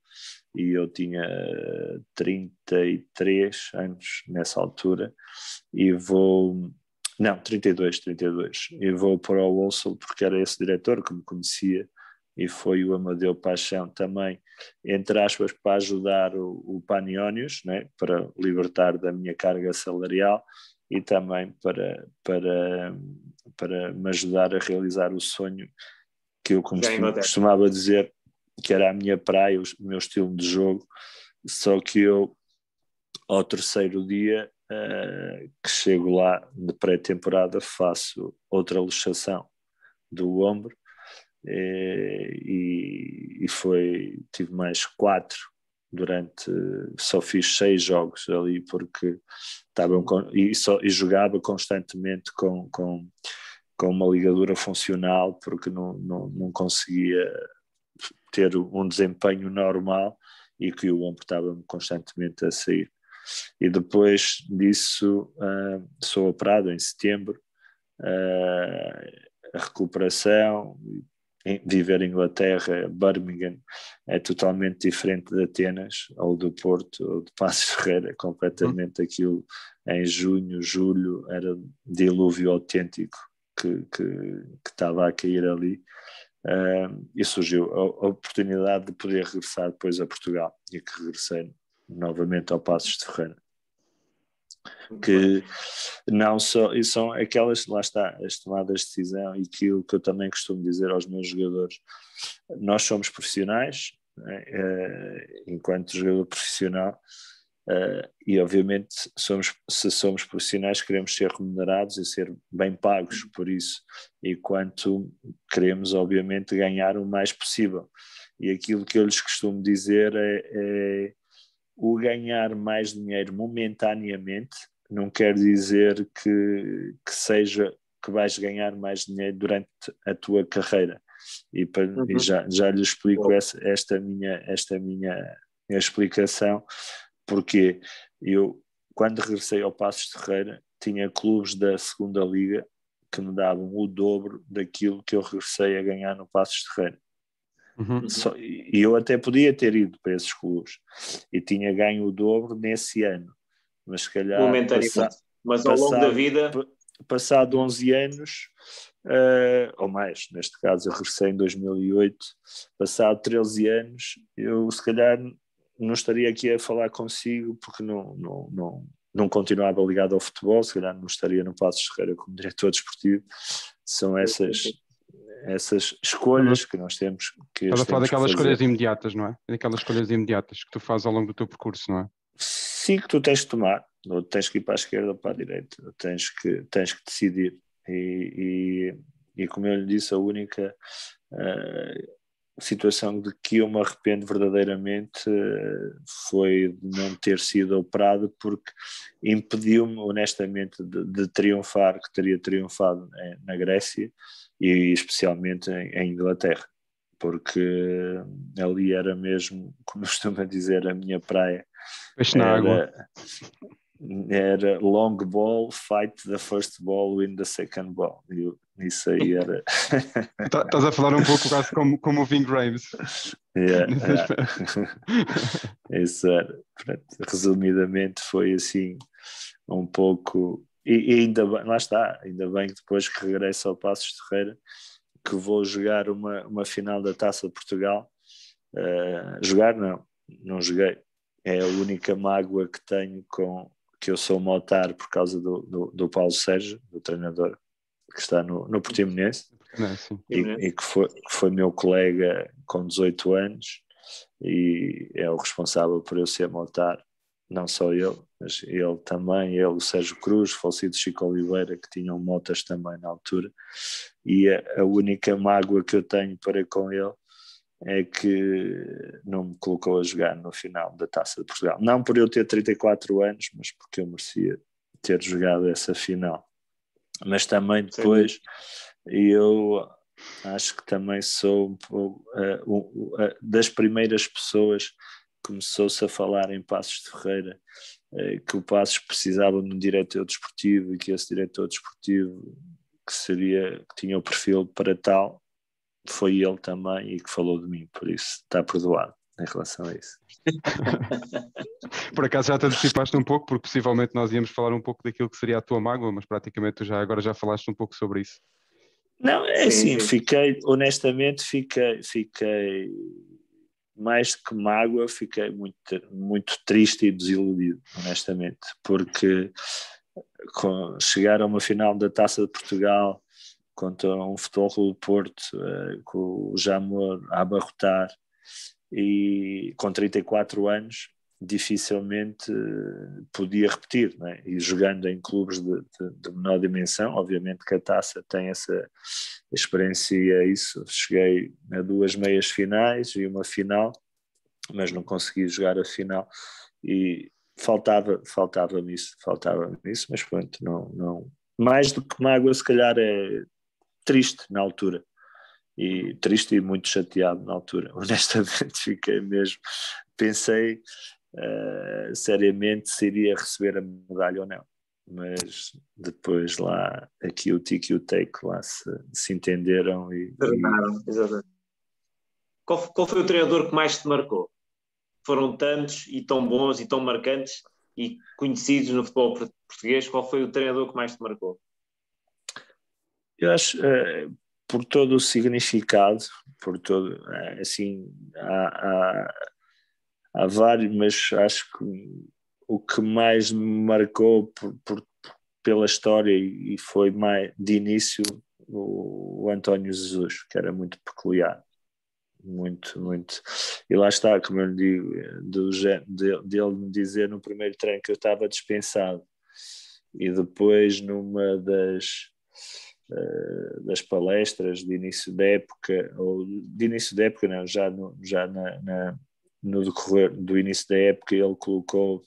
e eu tinha 33 anos nessa altura, e não, 32, e vou para o Walsall porque era esse diretor que me conhecia, e foi o Amadeu Paixão também, entre aspas, para ajudar o Panionios, né, para libertar da minha carga salarial, e também para me ajudar a realizar o sonho que eu costumava dizer que era a minha praia, o meu estilo de jogo. Só que eu, ao 3º dia que chego lá de pré-temporada, faço outra luxação do ombro, e tive mais 4 só fiz 6 jogos ali, porque e jogava constantemente com uma ligadura funcional, porque não conseguia ter um desempenho normal, e que o ombro estava constantemente a sair. E depois disso sou operado em setembro. A recuperação, viver em Inglaterra, Birmingham, é totalmente diferente de Atenas ou do Porto ou de Passos Ferreira, completamente. Aquilo em junho, julho, era dilúvio autêntico que estava a cair ali, e surgiu a oportunidade de poder regressar depois a Portugal, e que regressei novamente ao Passos de Ferreira. Que não só, e são aquelas, lá está, as tomadas de decisão, e aquilo que eu também costumo dizer aos meus jogadores: nós somos profissionais, enquanto jogador profissional, e obviamente se somos profissionais, queremos ser remunerados e ser bem pagos por isso, e quanto queremos obviamente ganhar o mais possível. E aquilo que eu lhes costumo dizer é o ganhar mais dinheiro momentaneamente não quer dizer que vais ganhar mais dinheiro durante a tua carreira. E já lhe explico esta minha explicação, porque eu, quando regressei ao Passos de Ferreira, tinha clubes da 2ª Liga que me davam o dobro daquilo que eu regressei a ganhar no Passos de Ferreira. E eu até podia ter ido para esses clubes e tinha ganho o dobro nesse ano, mas se calhar mas ao longo da vida, passado 11 anos ou mais, neste caso eu regressei em 2008, passado 13 anos eu se calhar não estaria aqui a falar consigo porque não continuava ligado ao futebol, se calhar não estaria no Passos de Ferreira como diretor desportivo. São essas escolhas que nós temos que Estás a falar daquelas escolhas imediatas, não é? Daquelas escolhas imediatas que tu fazes ao longo do teu percurso, não é? Sim, que tu tens de tomar, ou tens que ir para a esquerda ou para a direita, ou tens que decidir e como eu lhe disse, a única situação de que eu me arrependo verdadeiramente foi de não ter sido operado, porque impediu-me honestamente de triunfar, que teria triunfado na Grécia e especialmente em Inglaterra, porque ali era mesmo, como costuma dizer, a minha praia. Peixe na água. Era long ball, fight the first ball, win the second ball. Isso aí era. Estás a falar um pouco quase como o Ving Rhames. Isso era. Resumidamente, foi assim um pouco. E ainda bem, lá está, ainda bem que depois que regresso ao Passos de Ferreira, que vou jogar uma final da Taça de Portugal. Jogar, não joguei. É a única mágoa que tenho que eu sou Motar por causa do Paulo Sérgio, do treinador que está no Portimonense, e que foi meu colega com 18 anos e é o responsável por eu ser Motar, não só ele, mas ele também, o Sérgio Cruz, falecido Chico Oliveira, que tinham motas também na altura, e a única mágoa que eu tenho para com ele é que não me colocou a jogar no final da Taça de Portugal. Não por eu ter 34 anos, mas porque eu merecia ter jogado essa final. Mas também depois, eu acho que também sou das primeiras pessoas que começou-se a falar em Passos de Ferreira, que o Passos precisava de um diretor desportivo e que esse diretor desportivo que tinha o perfil para tal, foi ele também e que falou de mim, por isso está perdoado em relação a isso. Por acaso já te antecipaste um pouco, porque possivelmente nós íamos falar um pouco daquilo que seria a tua mágoa, mas praticamente tu agora já falaste um pouco sobre isso. Não, assim, honestamente fiquei mais que mágoa, fiquei muito, muito triste e desiludido, honestamente, porque chegar a uma final da Taça de Portugal contra um Futebol Clube do Porto, com o Jamor a abarrotar e com 34 anos, dificilmente podia repetir, não é? E jogando em clubes de menor dimensão, obviamente que a Taça tem essa experiência, isso. Cheguei a 2 meias finais e uma final, mas não consegui jogar a final e faltava-me isso, mas pronto, não. Mais do que mágoa, se calhar é triste na altura, e triste e muito chateado na altura, honestamente fiquei mesmo, pensei seriamente se iria receber a medalha ou não, mas depois lá, aqui o tique e o take lá se entenderam Exatamente. Qual foi o treinador que mais te marcou? Foram tantos e tão bons e tão marcantes e conhecidos no futebol português, qual foi o treinador que mais te marcou? Eu acho, por todo o significado, por todo, assim, há vários, mas acho que o que mais me marcou pela história e foi mais de início o António Jesus, que era muito peculiar, muito, muito. E lá está, como eu lhe digo, dele me dizer no primeiro treino que eu estava dispensado e depois numa das palestras de início da época, ou de início da época não, já no decorrer do início da época, ele colocou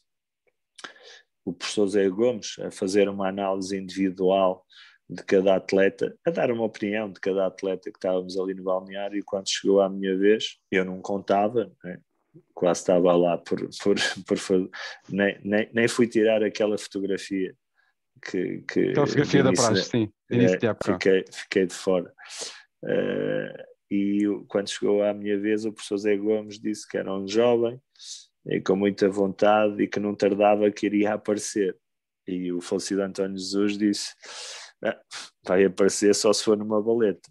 o professor Zé Gomes a fazer uma análise individual de cada atleta, a dar uma opinião de cada atleta que estávamos ali no balneário, e quando chegou à minha vez, eu não contava, né? Quase estava lá nem fui tirar aquela fotografia aquela fotografia da praxe, sim, início de época. Fiquei de fora. E quando chegou à minha vez, o professor Zé Gomes disse que era um jovem e com muita vontade, e que não tardava que iria aparecer. E o falecido António Jesus disse: vai aparecer só se for numa baleta.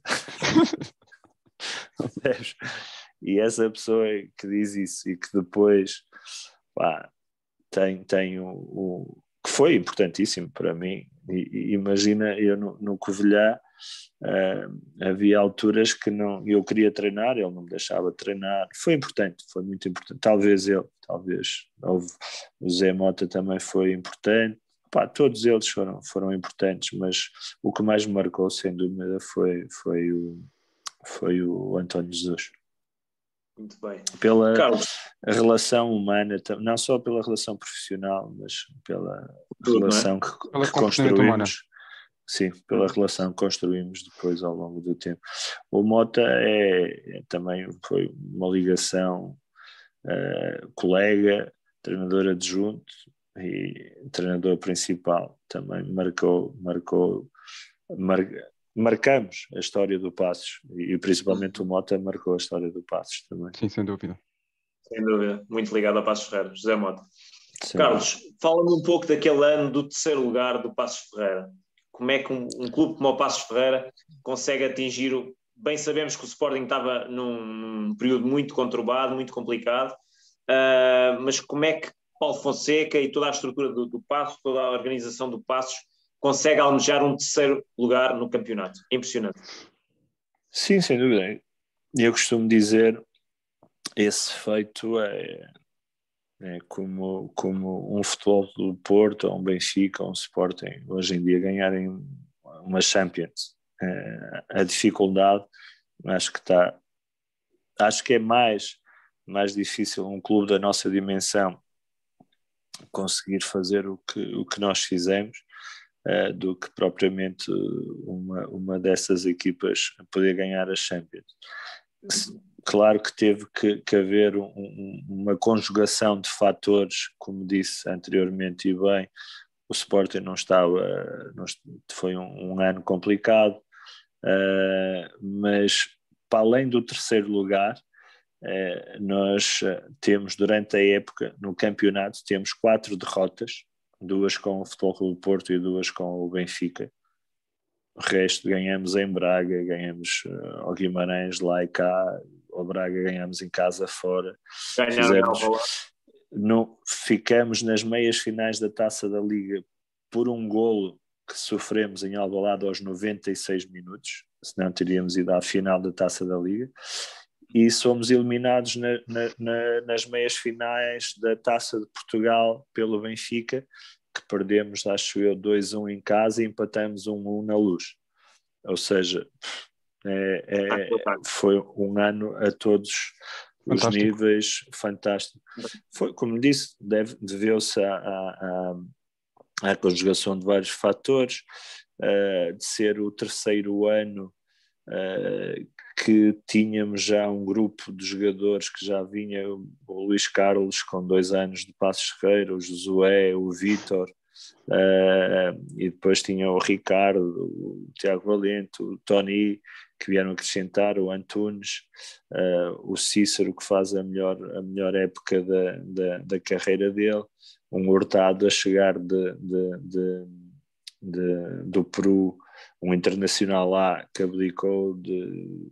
E essa pessoa que diz isso e que depois tem o que foi importantíssimo para mim. E imagina, eu no Covilhã havia alturas que eu queria treinar, ele não me deixava treinar. Foi importante, foi muito importante. Talvez o Zé Mota também foi importante. Todos eles foram importantes, mas o que mais me marcou, sem dúvida, foi o António Jesus. Muito bem. Pela Carlos, relação humana, não só pela relação profissional, mas pela relação que construímos. Humana. Sim, pela relação que construímos depois ao longo do tempo. O Mota também foi uma ligação colega, treinador adjunto e treinador principal. Também marcamos a história do Paços, e principalmente o Mota marcou a história do Paços também. Sim, sem dúvida. Sem dúvida, muito ligado ao Paços Ferreira, José Mota. Sim. Carlos, fala-me um pouco daquele ano do terceiro lugar do Paços Ferreira. Como é que um clube como o Paços Ferreira consegue atingir bem sabemos que o Sporting estava num período muito conturbado, muito complicado, mas como é que Paulo Fonseca e toda a estrutura do Paços, toda a organização do Paços consegue almejar um terceiro lugar no campeonato? Impressionante. Sim, sem dúvida. Eu costumo dizer, esse feito é como um futebol do Porto, ou um Benfica, ou um Sporting, hoje em dia ganharem uma Champions. A dificuldade, acho que é mais difícil um clube da nossa dimensão conseguir fazer o que nós fizemos, do que propriamente uma dessas equipas poder ganhar a Champions. Claro que teve que haver uma conjugação de fatores, como disse anteriormente e bem, o Sporting foi um ano complicado, mas para além do terceiro lugar, nós temos durante a época, no campeonato, temos 4 derrotas, 2 com o Futebol Clube do Porto e 2 com o Benfica. O resto ganhamos em Braga, ganhamos ao Guimarães lá e cá, ao Braga ganhamos em casa fora. Ficamos nas meias finais da Taça da Liga por um golo que sofremos em Alvalade aos 96 minutos, senão teríamos ido à final da Taça da Liga. E somos eliminados nas meias finais da Taça de Portugal pelo Benfica, que perdemos, acho eu, 2-1 em casa e empatamos 1-1 na Luz. Ou seja, foi um ano a todos os níveis fantástico. Foi, como disse, deveu-se à conjugação de vários fatores, de ser o terceiro ano que tínhamos já um grupo de jogadores que já vinha, o Luís Carlos com 2 anos de Passos Ferreira, o Josué, o Vítor, e depois tinha o Ricardo, o Tiago Valente, o Tony, que vieram acrescentar, o Antunes, o Cícero, que faz a melhor época da carreira dele, um Hurtado a chegar do Peru, um internacional lá que abdicou,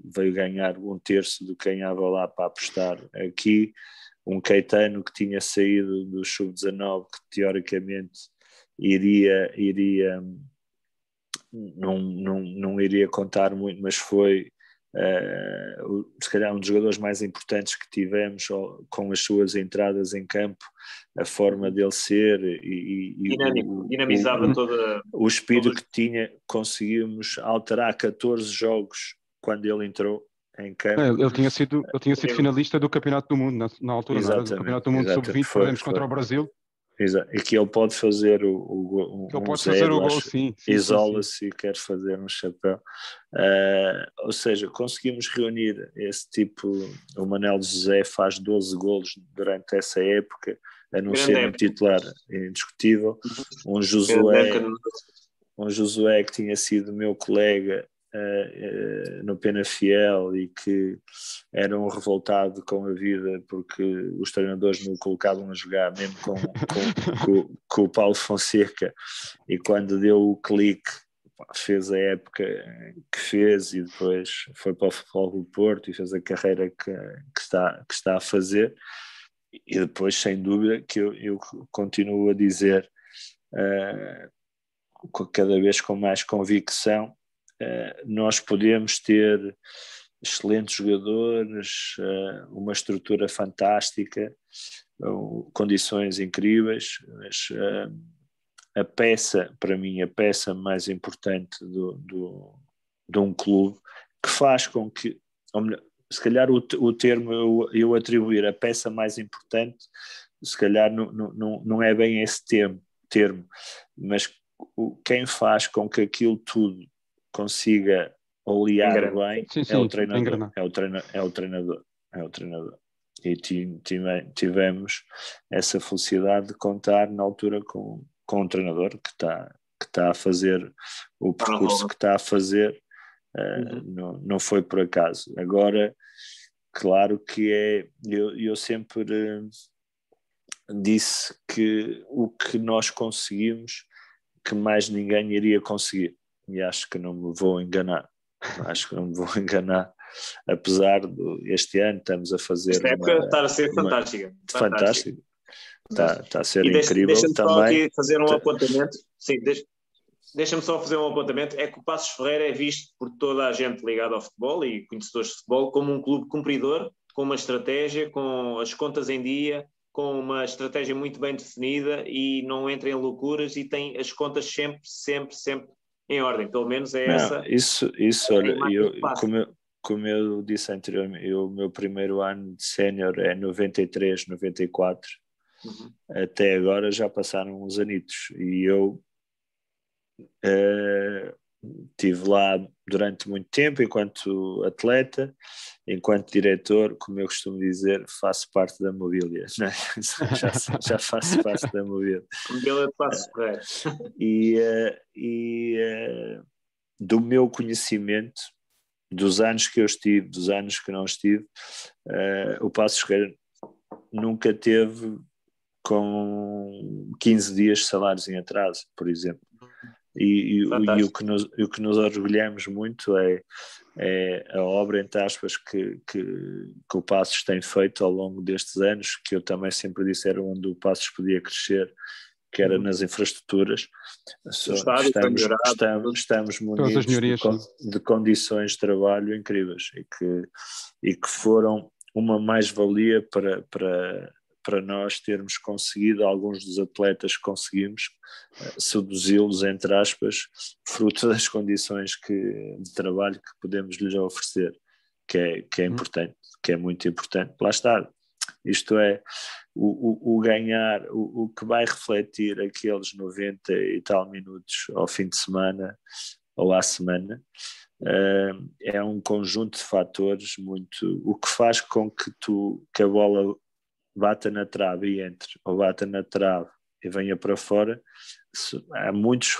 veio ganhar 1/3 do que ganhava lá para apostar aqui, um Caetano que tinha saído do Sub-19, que teoricamente não iria contar muito, mas foi se calhar um dos jogadores mais importantes que tivemos, com as suas entradas em campo, a forma dele ser e dinamizava toda o espírito que tinha. Conseguimos alterar 14 jogos quando ele entrou em campo. Ele tinha sido finalista do Campeonato do Mundo na altura, não era? Do Campeonato do Mundo Sub-20, perdemos contra o Brasil. Exato. E que ele pode fazer o gol, sim. Isola-se e quer fazer um chapéu. Ou seja, conseguimos reunir esse tipo. O Manel José faz 12 golos durante essa época, a não ser um titular indiscutível. Um Josué que tinha sido meu colega, no Penafiel e que era um revoltado com a vida porque os treinadores me colocavam a jogar mesmo com o Paulo Fonseca, e quando deu o clique fez a época que fez e depois foi para o Futebol do Porto e fez a carreira que está a fazer. E depois, sem dúvida, que eu continuo a dizer cada vez com mais convicção, nós podemos ter excelentes jogadores, uma estrutura fantástica, condições incríveis, mas a peça, para mim, a peça mais importante de um clube, que faz com que, ou melhor, se calhar o termo eu atribuir a peça mais importante, se calhar não é bem esse termo, mas quem faz com que aquilo tudo consiga olear bem é o treinador. É o treinador. E tivemos essa felicidade de contar na altura com um treinador que está a fazer o percurso que está a fazer. Não foi por acaso. Agora, claro que eu sempre disse que o que nós conseguimos, que mais ninguém iria conseguir, e acho que não me vou enganar, apesar de este ano estamos a fazer esta época está a ser fantástica. Está a ser incrível. Deixa-me também só aqui fazer um apontamento. Sim, deixa-me só fazer um apontamento. É que o Paços Ferreira é visto por toda a gente ligada ao futebol e conhecedores de futebol como um clube cumpridor, com uma estratégia, com as contas em dia, com uma estratégia muito bem definida e não entra em loucuras e tem as contas sempre em ordem. Pelo menos é essa. Isso olha, como eu disse anteriormente, o meu primeiro ano de sénior é 93, 94. Até agora já passaram uns anitos e eu estive lá durante muito tempo enquanto atleta, enquanto diretor, como eu costumo dizer, faço parte da mobília, né? já faço parte da mobília. Mobília de Paços Ferreira. E do meu conhecimento, dos anos que eu estive, dos anos que não estive, o Paços Ferreira nunca teve com 15 dias de salários em atraso, por exemplo. E o que nos orgulhamos muito é a obra, entre aspas, que o Paços tem feito ao longo destes anos, que eu também sempre disse era onde o Paços podia crescer, que era nas infraestruturas. Estamos munidos de condições de trabalho incríveis e que foram uma mais-valia para nós termos conseguido, alguns dos atletas conseguimos seduzi-los, entre aspas, fruto das condições de trabalho que podemos lhes oferecer, que é importante, que é muito importante. Lá está, isto é, o ganhar, o que vai refletir aqueles 90 e tal minutos ao fim de semana ou à semana, é um conjunto de fatores muito, o que faz com que a bola bata na trave e entre, ou bata na trave e venha para fora. Há muitos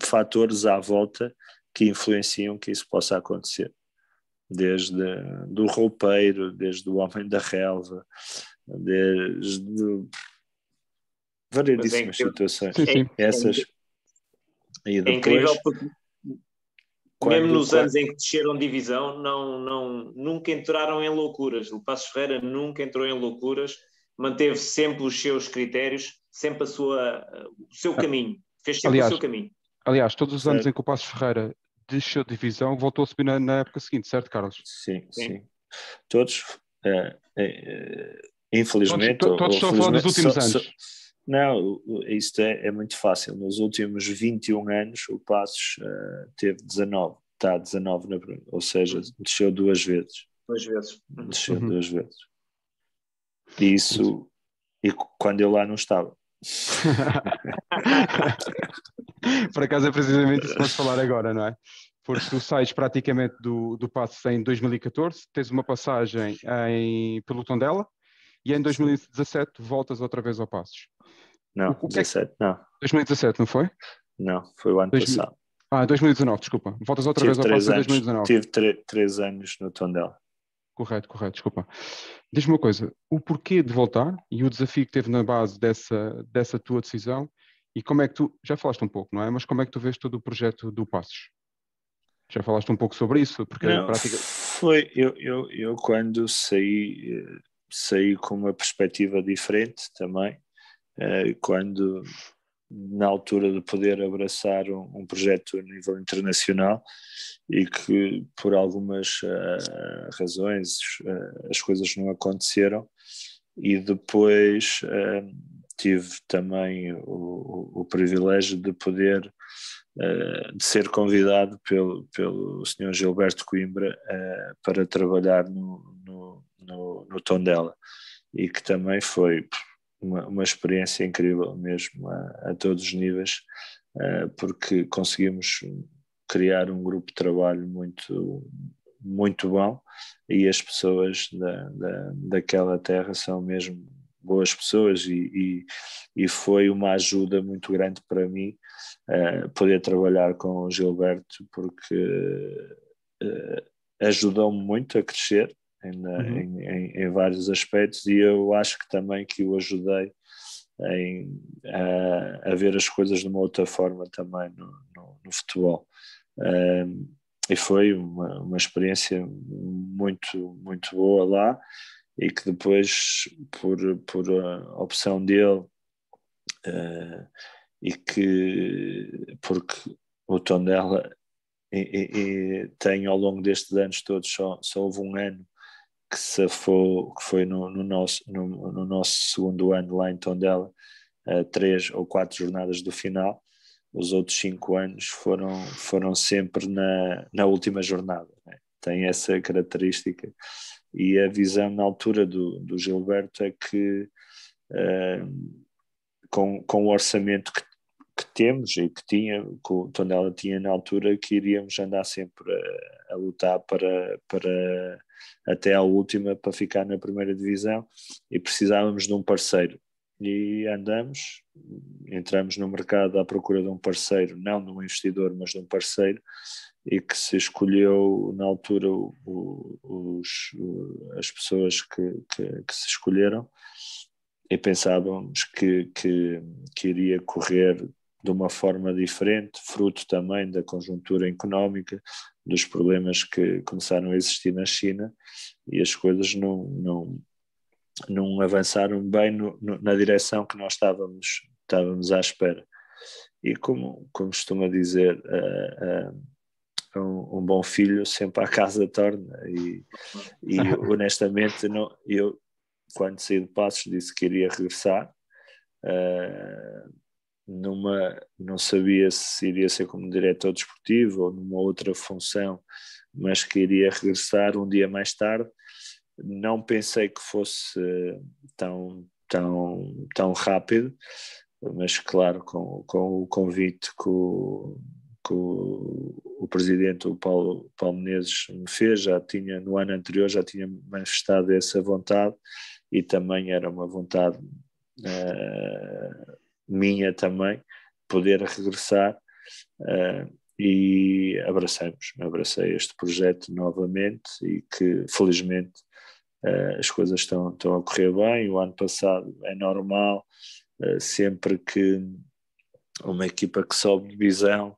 fatores à volta que influenciam que isso possa acontecer, desde do roupeiro, desde o homem da relva, desde variedíssimas situações. Essas e depois, é incrível porque mesmo nos anos em que desceram divisão nunca entraram em loucuras. O Paços Ferreira nunca entrou em loucuras, manteve sempre os seus critérios, sempre o seu caminho, fez sempre o seu caminho. Aliás, todos os anos em que o Paços Ferreira desceu de divisão, voltou a subir na época seguinte, certo, Carlos? Sim. Todos, infelizmente... Todos estão a falar dos últimos anos. Não, isto é muito fácil. Nos últimos 21 anos, o Paços teve 19, está a 19 na primeira, ou seja, desceu duas vezes. Desceu duas vezes. E isso, e quando eu lá não estava. Por acaso é precisamente isso que vamos falar agora, não é? Porque tu sais praticamente do Paços em 2014, tens uma passagem pelo Tondela e em 2017 voltas outra vez ao Paços. Não, 17 não. 2017, não foi? Não, foi o ano passado. 2019, desculpa. Voltas outra vez ao Passos em 2019. Tive 3 anos no Tondela. Correto, desculpa. Diz-me uma coisa, o porquê de voltar e o desafio que teve na base dessa tua decisão e como é que tu, já falaste um pouco, não é? Mas como é que tu vês todo o projeto do Passos? Já falaste um pouco sobre isso? Porque não, foi, eu quando saí com uma perspectiva diferente também, quando na altura de poder abraçar um projeto a nível internacional e que por algumas razões as coisas não aconteceram e depois tive também o privilégio de poder de ser convidado pelo Sr. Gilberto Coimbra para trabalhar no Tondela e que também foi uma experiência incrível mesmo a todos os níveis, porque conseguimos criar um grupo de trabalho muito, muito bom e as pessoas daquela terra são mesmo boas pessoas e foi uma ajuda muito grande para mim poder trabalhar com o Gilberto porque ajudou-me muito a crescer em vários aspectos e eu acho que também que o ajudei a ver as coisas de uma outra forma também no futebol. E foi uma experiência muito, muito boa lá e que depois, por a opção dele e que porque o Tondela tem ao longo destes anos todos só houve um ano que foi no nosso segundo ano lá em Tondela, 3 ou 4 jornadas do final. Os outros 5 anos foram sempre na última jornada, né? Tem essa característica e a visão na altura do Gilberto é que com o orçamento que temos e que o Tondela tinha na altura, que iríamos andar sempre a lutar para até à última para ficar na primeira divisão e precisávamos de um parceiro e entramos no mercado à procura de um parceiro, não de um investidor, mas de um parceiro, e que se escolheu na altura as pessoas que se escolheram e pensávamos que iria correr de uma forma diferente, fruto também da conjuntura económica, dos problemas que começaram a existir na China e as coisas não avançaram bem na direção que nós estávamos à espera. E como costuma dizer, um bom filho sempre à casa torna e honestamente eu quando saí de Passos disse que iria regressar, não sabia se iria ser como diretor desportivo ou numa outra função, mas que iria regressar um dia mais tarde. Não pensei que fosse tão rápido, mas claro, com o convite que o presidente, o Paulo Menezes, me fez, no ano anterior já tinha manifestado essa vontade e também era uma vontade minha também, poder regressar e abracei este projeto novamente e que felizmente as coisas estão a correr bem. O ano passado é normal, sempre que uma equipa que sobe divisão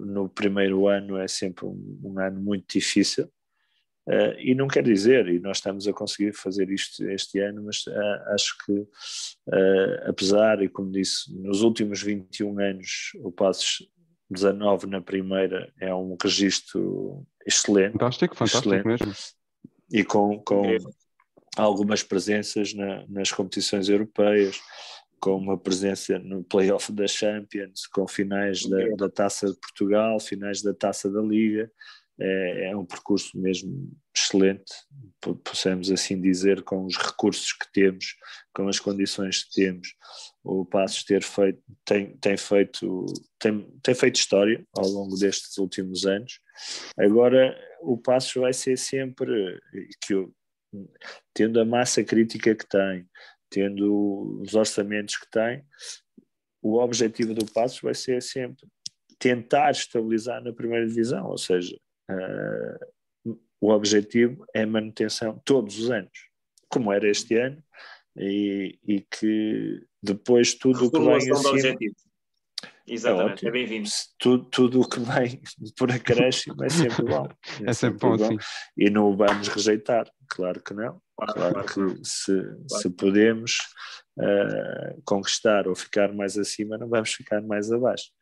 no primeiro ano é sempre um ano muito difícil. E não quer dizer, e nós estamos a conseguir fazer isto este ano, mas acho que apesar, e como disse, nos últimos 21 anos o Passos 19 na primeira é um registro excelente. Fantástico excelente. Mesmo. E com algumas presenças nas competições europeias, com uma presença no play-off da Champions, com finais da Taça de Portugal, finais da Taça da Liga. É um percurso mesmo excelente, possamos assim dizer, com os recursos que temos, com as condições que temos. O Passos tem feito história ao longo destes últimos anos. Agora o Passos vai ser sempre, tendo a massa crítica que tem, tendo os orçamentos que tem, o objetivo do Passos vai ser sempre tentar estabilizar na primeira divisão, ou seja, o objetivo é a manutenção todos os anos, como era este ano, e que depois tudo o que vem acima... Exatamente, é bem-vindo. Tudo o que vem por acréscimo é sempre bom. É sempre bom, sim. E não o vamos rejeitar, claro que não. Claro que se podemos conquistar ou ficar mais acima, não vamos ficar mais abaixo.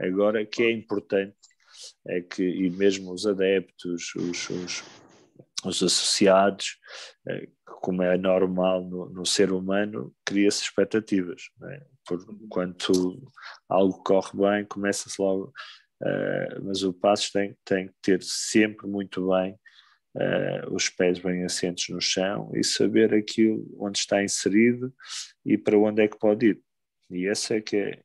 Agora, o que é importante é que, e mesmo os adeptos, os associados, como é normal no ser humano, cria-se expectativas, não é? Quando algo corre bem, começa-se logo, mas o Passos tem que ter sempre muito bem os pés bem assentos no chão e saber aquilo onde está inserido e para onde é que pode ir. E esse é que é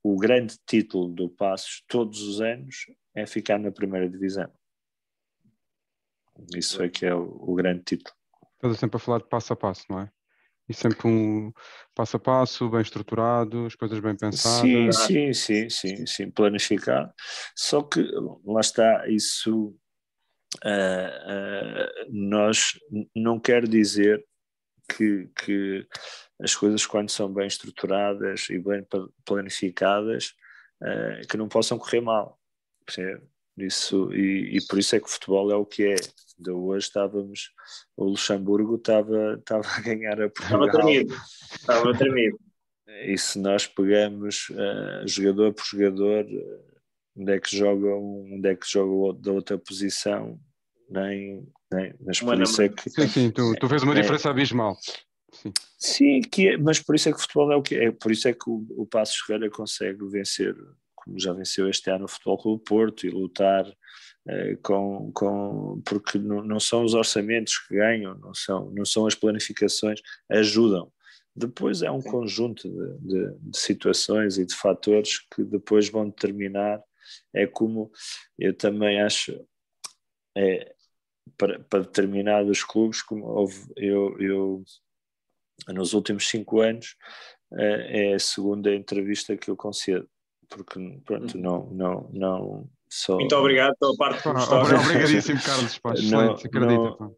o grande título do Passos todos os anos, é ficar na primeira divisão. Isso é que é o grande título. Estás sempre a falar de passo a passo, não é? E sempre um passo a passo, bem estruturado, as coisas bem pensadas. Sim, planificado. Só que, lá está, isso nós não quer dizer que as coisas, quando são bem estruturadas e bem planificadas, que não possam correr mal. Percebe? Isso, e por isso é que o futebol é o que é. De hoje o Luxemburgo estava a ganhar a Portugal. Estava tremido. E se nós pegamos jogador por jogador, onde é que joga da outra posição, mas por isso é que... Sim, tu vês uma diferença abismal. Sim, mas por isso é que o futebol é o que é. Por isso é que o Passos Ferreira consegue vencer, como já venceu este ano o Futebol Clube do Porto, e lutar porque não são os orçamentos que ganham, não são as planificações, ajudam. Depois é um conjunto de situações e de fatores que depois vão determinar. É como eu também acho, para determinados clubes, como eu nos últimos 5 anos, é a segunda entrevista que eu concedo, porque pronto, não sou... Muito obrigado pela parte que nos toca. Obrigadíssimo, Carlos, pá, excelente, acredita.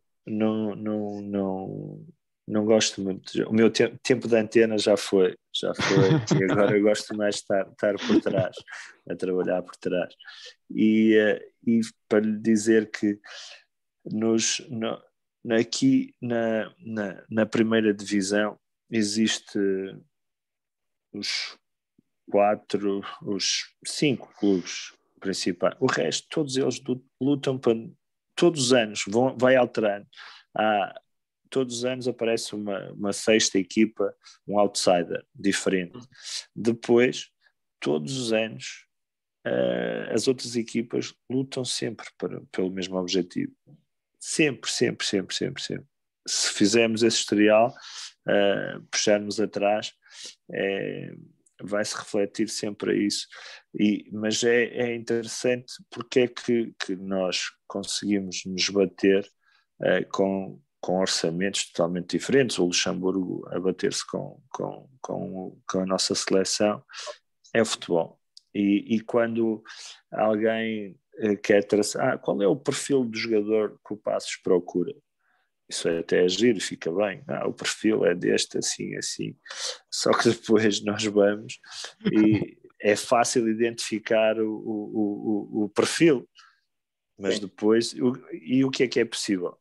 Não gosto muito. O meu tempo de antena já foi, e agora eu gosto mais de estar por trás, a trabalhar por trás. E para lhe dizer que aqui na primeira divisão existe os 5 clubes principais. O resto, todos eles lutam para... Todos os anos vai alterando. Todos os anos aparece uma sexta equipa, um outsider diferente. Depois, todos os anos, as outras equipas lutam sempre pelo mesmo objetivo. Sempre. Se fizermos esse historial, puxarmos atrás, vai-se refletir sempre a isso. Mas é interessante porque é que nós conseguimos nos bater com orçamentos totalmente diferentes. O Luxemburgo a bater-se com a nossa seleção. É o futebol. E quando alguém quer traçar qual é o perfil do jogador que o Passos procura, isso até é giro, fica bem. O perfil é deste, assim. Só que depois nós vamos e é fácil identificar o perfil, mas depois o que é possível?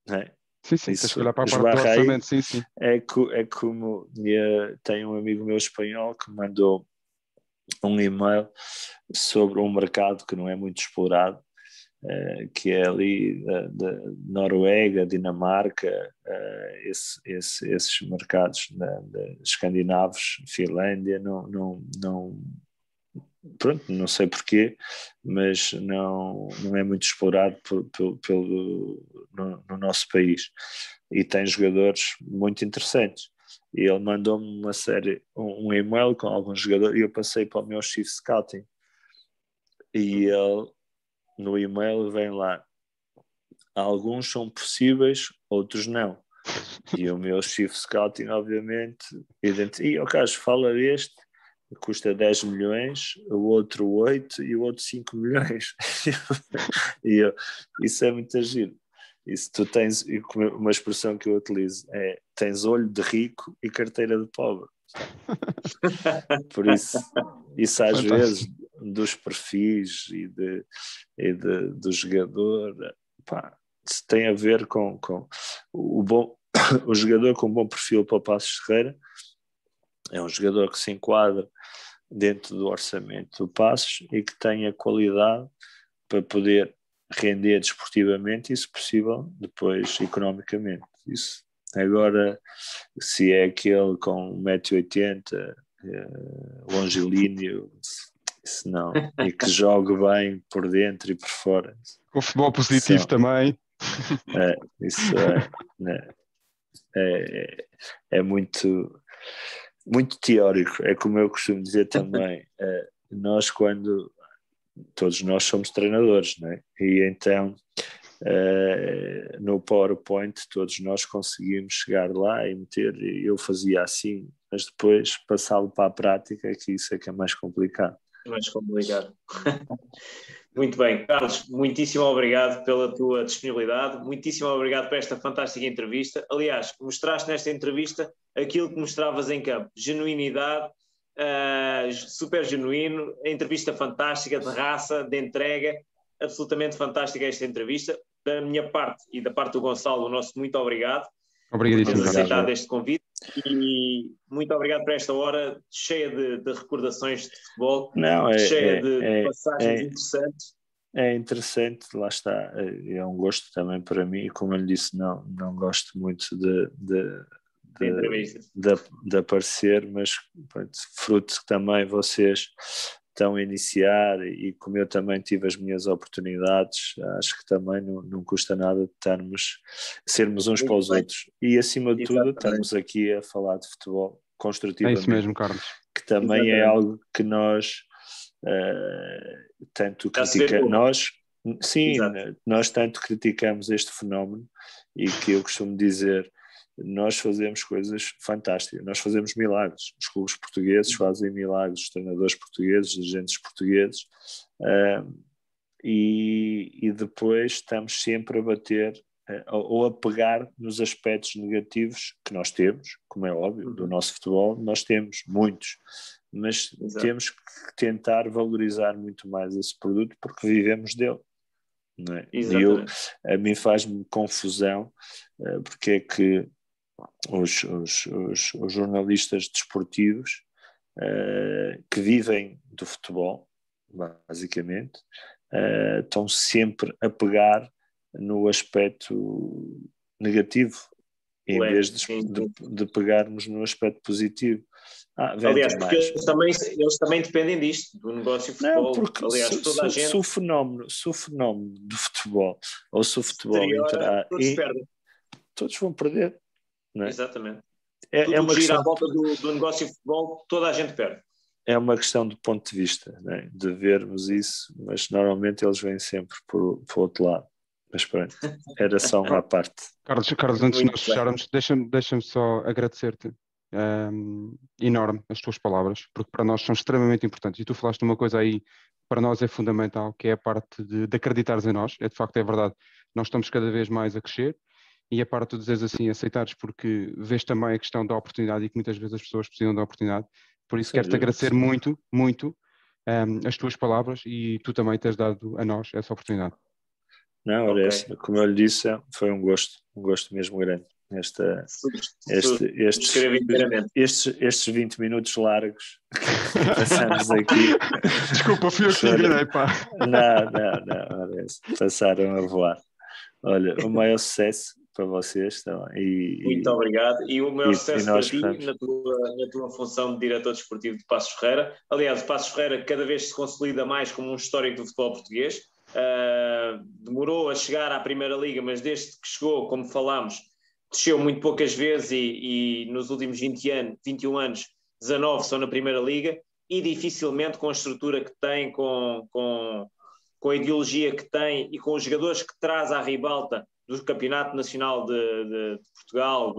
Não é? Sim, tens que olhar para a parte do orçamento, sim. É como tem um amigo meu espanhol que mandou um e-mail sobre um mercado que não é muito explorado, que é ali da Noruega, Dinamarca, esses mercados escandinavos, Finlândia, pronto, não sei porquê, mas não é muito explorado no nosso país, e tem jogadores muito interessantes. E ele mandou-me um e-mail com alguns jogadores, e eu passei para o meu Chief Scouting, e ele, no e-mail, vem lá: alguns são possíveis, outros não. E o meu chief scouting, obviamente, e o Carlos, fala este, custa 10 milhões, o outro 8 e o outro 5 milhões. Isso é muito giro. Isso tu tens, uma expressão que eu utilizo é: tens olho de rico e carteira de pobre. Por isso às vezes dos perfis do jogador, pá, isso tem a ver com o jogador com um bom perfil para o Passos Ferreira. É um jogador que se enquadra dentro do orçamento do Passos e que tem a qualidade para poder render desportivamente e, se possível, depois economicamente. Isso. Agora, se é aquele com 1,80 m, longilíneo, isso não. E que jogue bem por dentro e por fora. Com futebol positivo também. Isso é muito, muito teórico. É como eu costumo dizer também. Todos nós somos treinadores, não é? E então no PowerPoint todos nós conseguimos chegar lá e meter, eu fazia assim, mas depois passá-lo para a prática, que isso é que é mais complicado. Mais complicado. Muito bem, Carlos, muitíssimo obrigado pela tua disponibilidade, muitíssimo obrigado por esta fantástica entrevista. Aliás, mostraste nesta entrevista aquilo que mostravas em campo, genuinidade, super genuíno, entrevista fantástica, de raça, de entrega, absolutamente fantástica esta entrevista. Da minha parte e da parte do Gonçalo, o nosso muito obrigado. Obrigadíssimo por aceitar este convite e muito obrigado por esta hora cheia de recordações de futebol, cheia de passagens interessantes. É interessante, lá está, é um gosto também para mim, e como eu lhe disse, não gosto muito de aparecer, mas fruto que também vocês estão a iniciar, e como eu também tive as minhas oportunidades, acho que também não custa nada sermos uns para os outros, e acima de tudo estamos aqui a falar de futebol construtivamente. É isso mesmo, Carlos. Que também é algo que nós tanto criticamos, nós tanto criticamos este fenómeno, e que eu costumo dizer, nós fazemos coisas fantásticas, nós fazemos milagres, os clubes portugueses fazem milagres, os treinadores portugueses, os agentes portugueses, e depois estamos sempre a bater ou a pegar nos aspectos negativos que nós temos, como é óbvio, do nosso futebol, nós temos muitos, mas temos que tentar valorizar muito mais esse produto porque vivemos dele. Não é? A mim faz-me confusão porque é que os jornalistas desportivos que vivem do futebol, basicamente, estão sempre a pegar no aspecto negativo, em vez de pegarmos no aspecto positivo. Aliás, porque eles também dependem disto, do negócio de futebol. Não, porque aliás, se o fenómeno do futebol, ou se o futebol entrar, todos vão perder. Não é? Exatamente. Tudo que gira à volta do negócio de futebol, toda a gente perde. É uma questão do ponto de vista, né? De vermos isso, mas normalmente eles vêm sempre para o outro lado. Mas pronto, era só uma parte. Carlos, antes de nós fecharmos, deixa-me só agradecer-te enorme as tuas palavras, porque para nós são extremamente importantes. E tu falaste uma coisa aí, para nós é fundamental, que é a parte de acreditares em nós. De facto, é verdade, nós estamos cada vez mais a crescer. E a parte de dizeres assim, aceitares, porque vês também a questão da oportunidade e que muitas vezes as pessoas precisam da oportunidade. Por isso quero-te agradecer muito, muito as tuas palavras, e tu também tens dado a nós essa oportunidade. Não, olha, como eu lhe disse, foi um gosto mesmo grande. Estes 20 minutos largos que passamos aqui. Desculpa, fui eu que te enganei, pá. Não, passaram a voar. Olha, o maior sucesso para vocês também. Muito obrigado. E o maior sucesso para ti na tua função de diretor desportivo de Passos Ferreira. Aliás, o Passos Ferreira cada vez se consolida mais como um histórico do futebol português. Demorou a chegar à Primeira Liga, mas desde que chegou, como falámos, desceu muito poucas vezes e nos últimos 21 anos, 19 são na Primeira Liga, e dificilmente com a estrutura que tem, com com a ideologia que tem e com os jogadores que traz à ribalta do Campeonato Nacional de Portugal,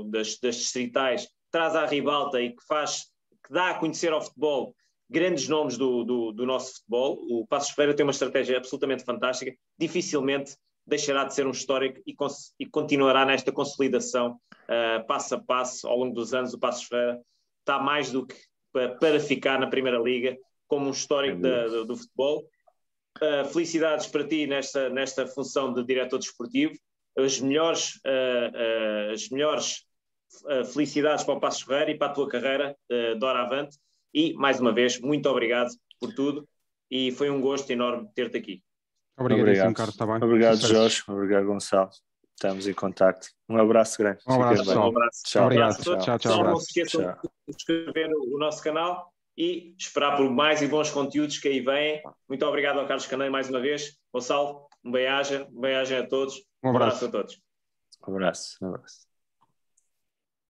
das distritais, traz à ribalta e que dá a conhecer ao futebol grandes nomes do nosso futebol. O Passos Ferreira tem uma estratégia absolutamente fantástica, dificilmente deixará de ser um histórico e continuará nesta consolidação passo a passo ao longo dos anos. O Passos Ferreira está mais do que para ficar na Primeira Liga como um histórico do futebol. Felicidades para ti nesta função de diretor desportivo, as melhores felicidades para o Passos Ferreira e para a tua carreira de hora avante, e mais uma vez muito obrigado por tudo e foi um gosto enorme ter-te aqui. Obrigado. Carlos, está bem? Obrigado, Jorge, obrigado, Gonçalo, estamos em contacto. Um abraço grande. Um abraço, pessoal. Tchau. Obrigado. Tchau. Não se esqueçam de subscrever o nosso canal e esperar por mais e bons conteúdos que aí vêm. Muito obrigado ao Carlos Carneiro mais uma vez. Gonçalo, um bem-aja a todos. Um abraço a todos. Um abraço.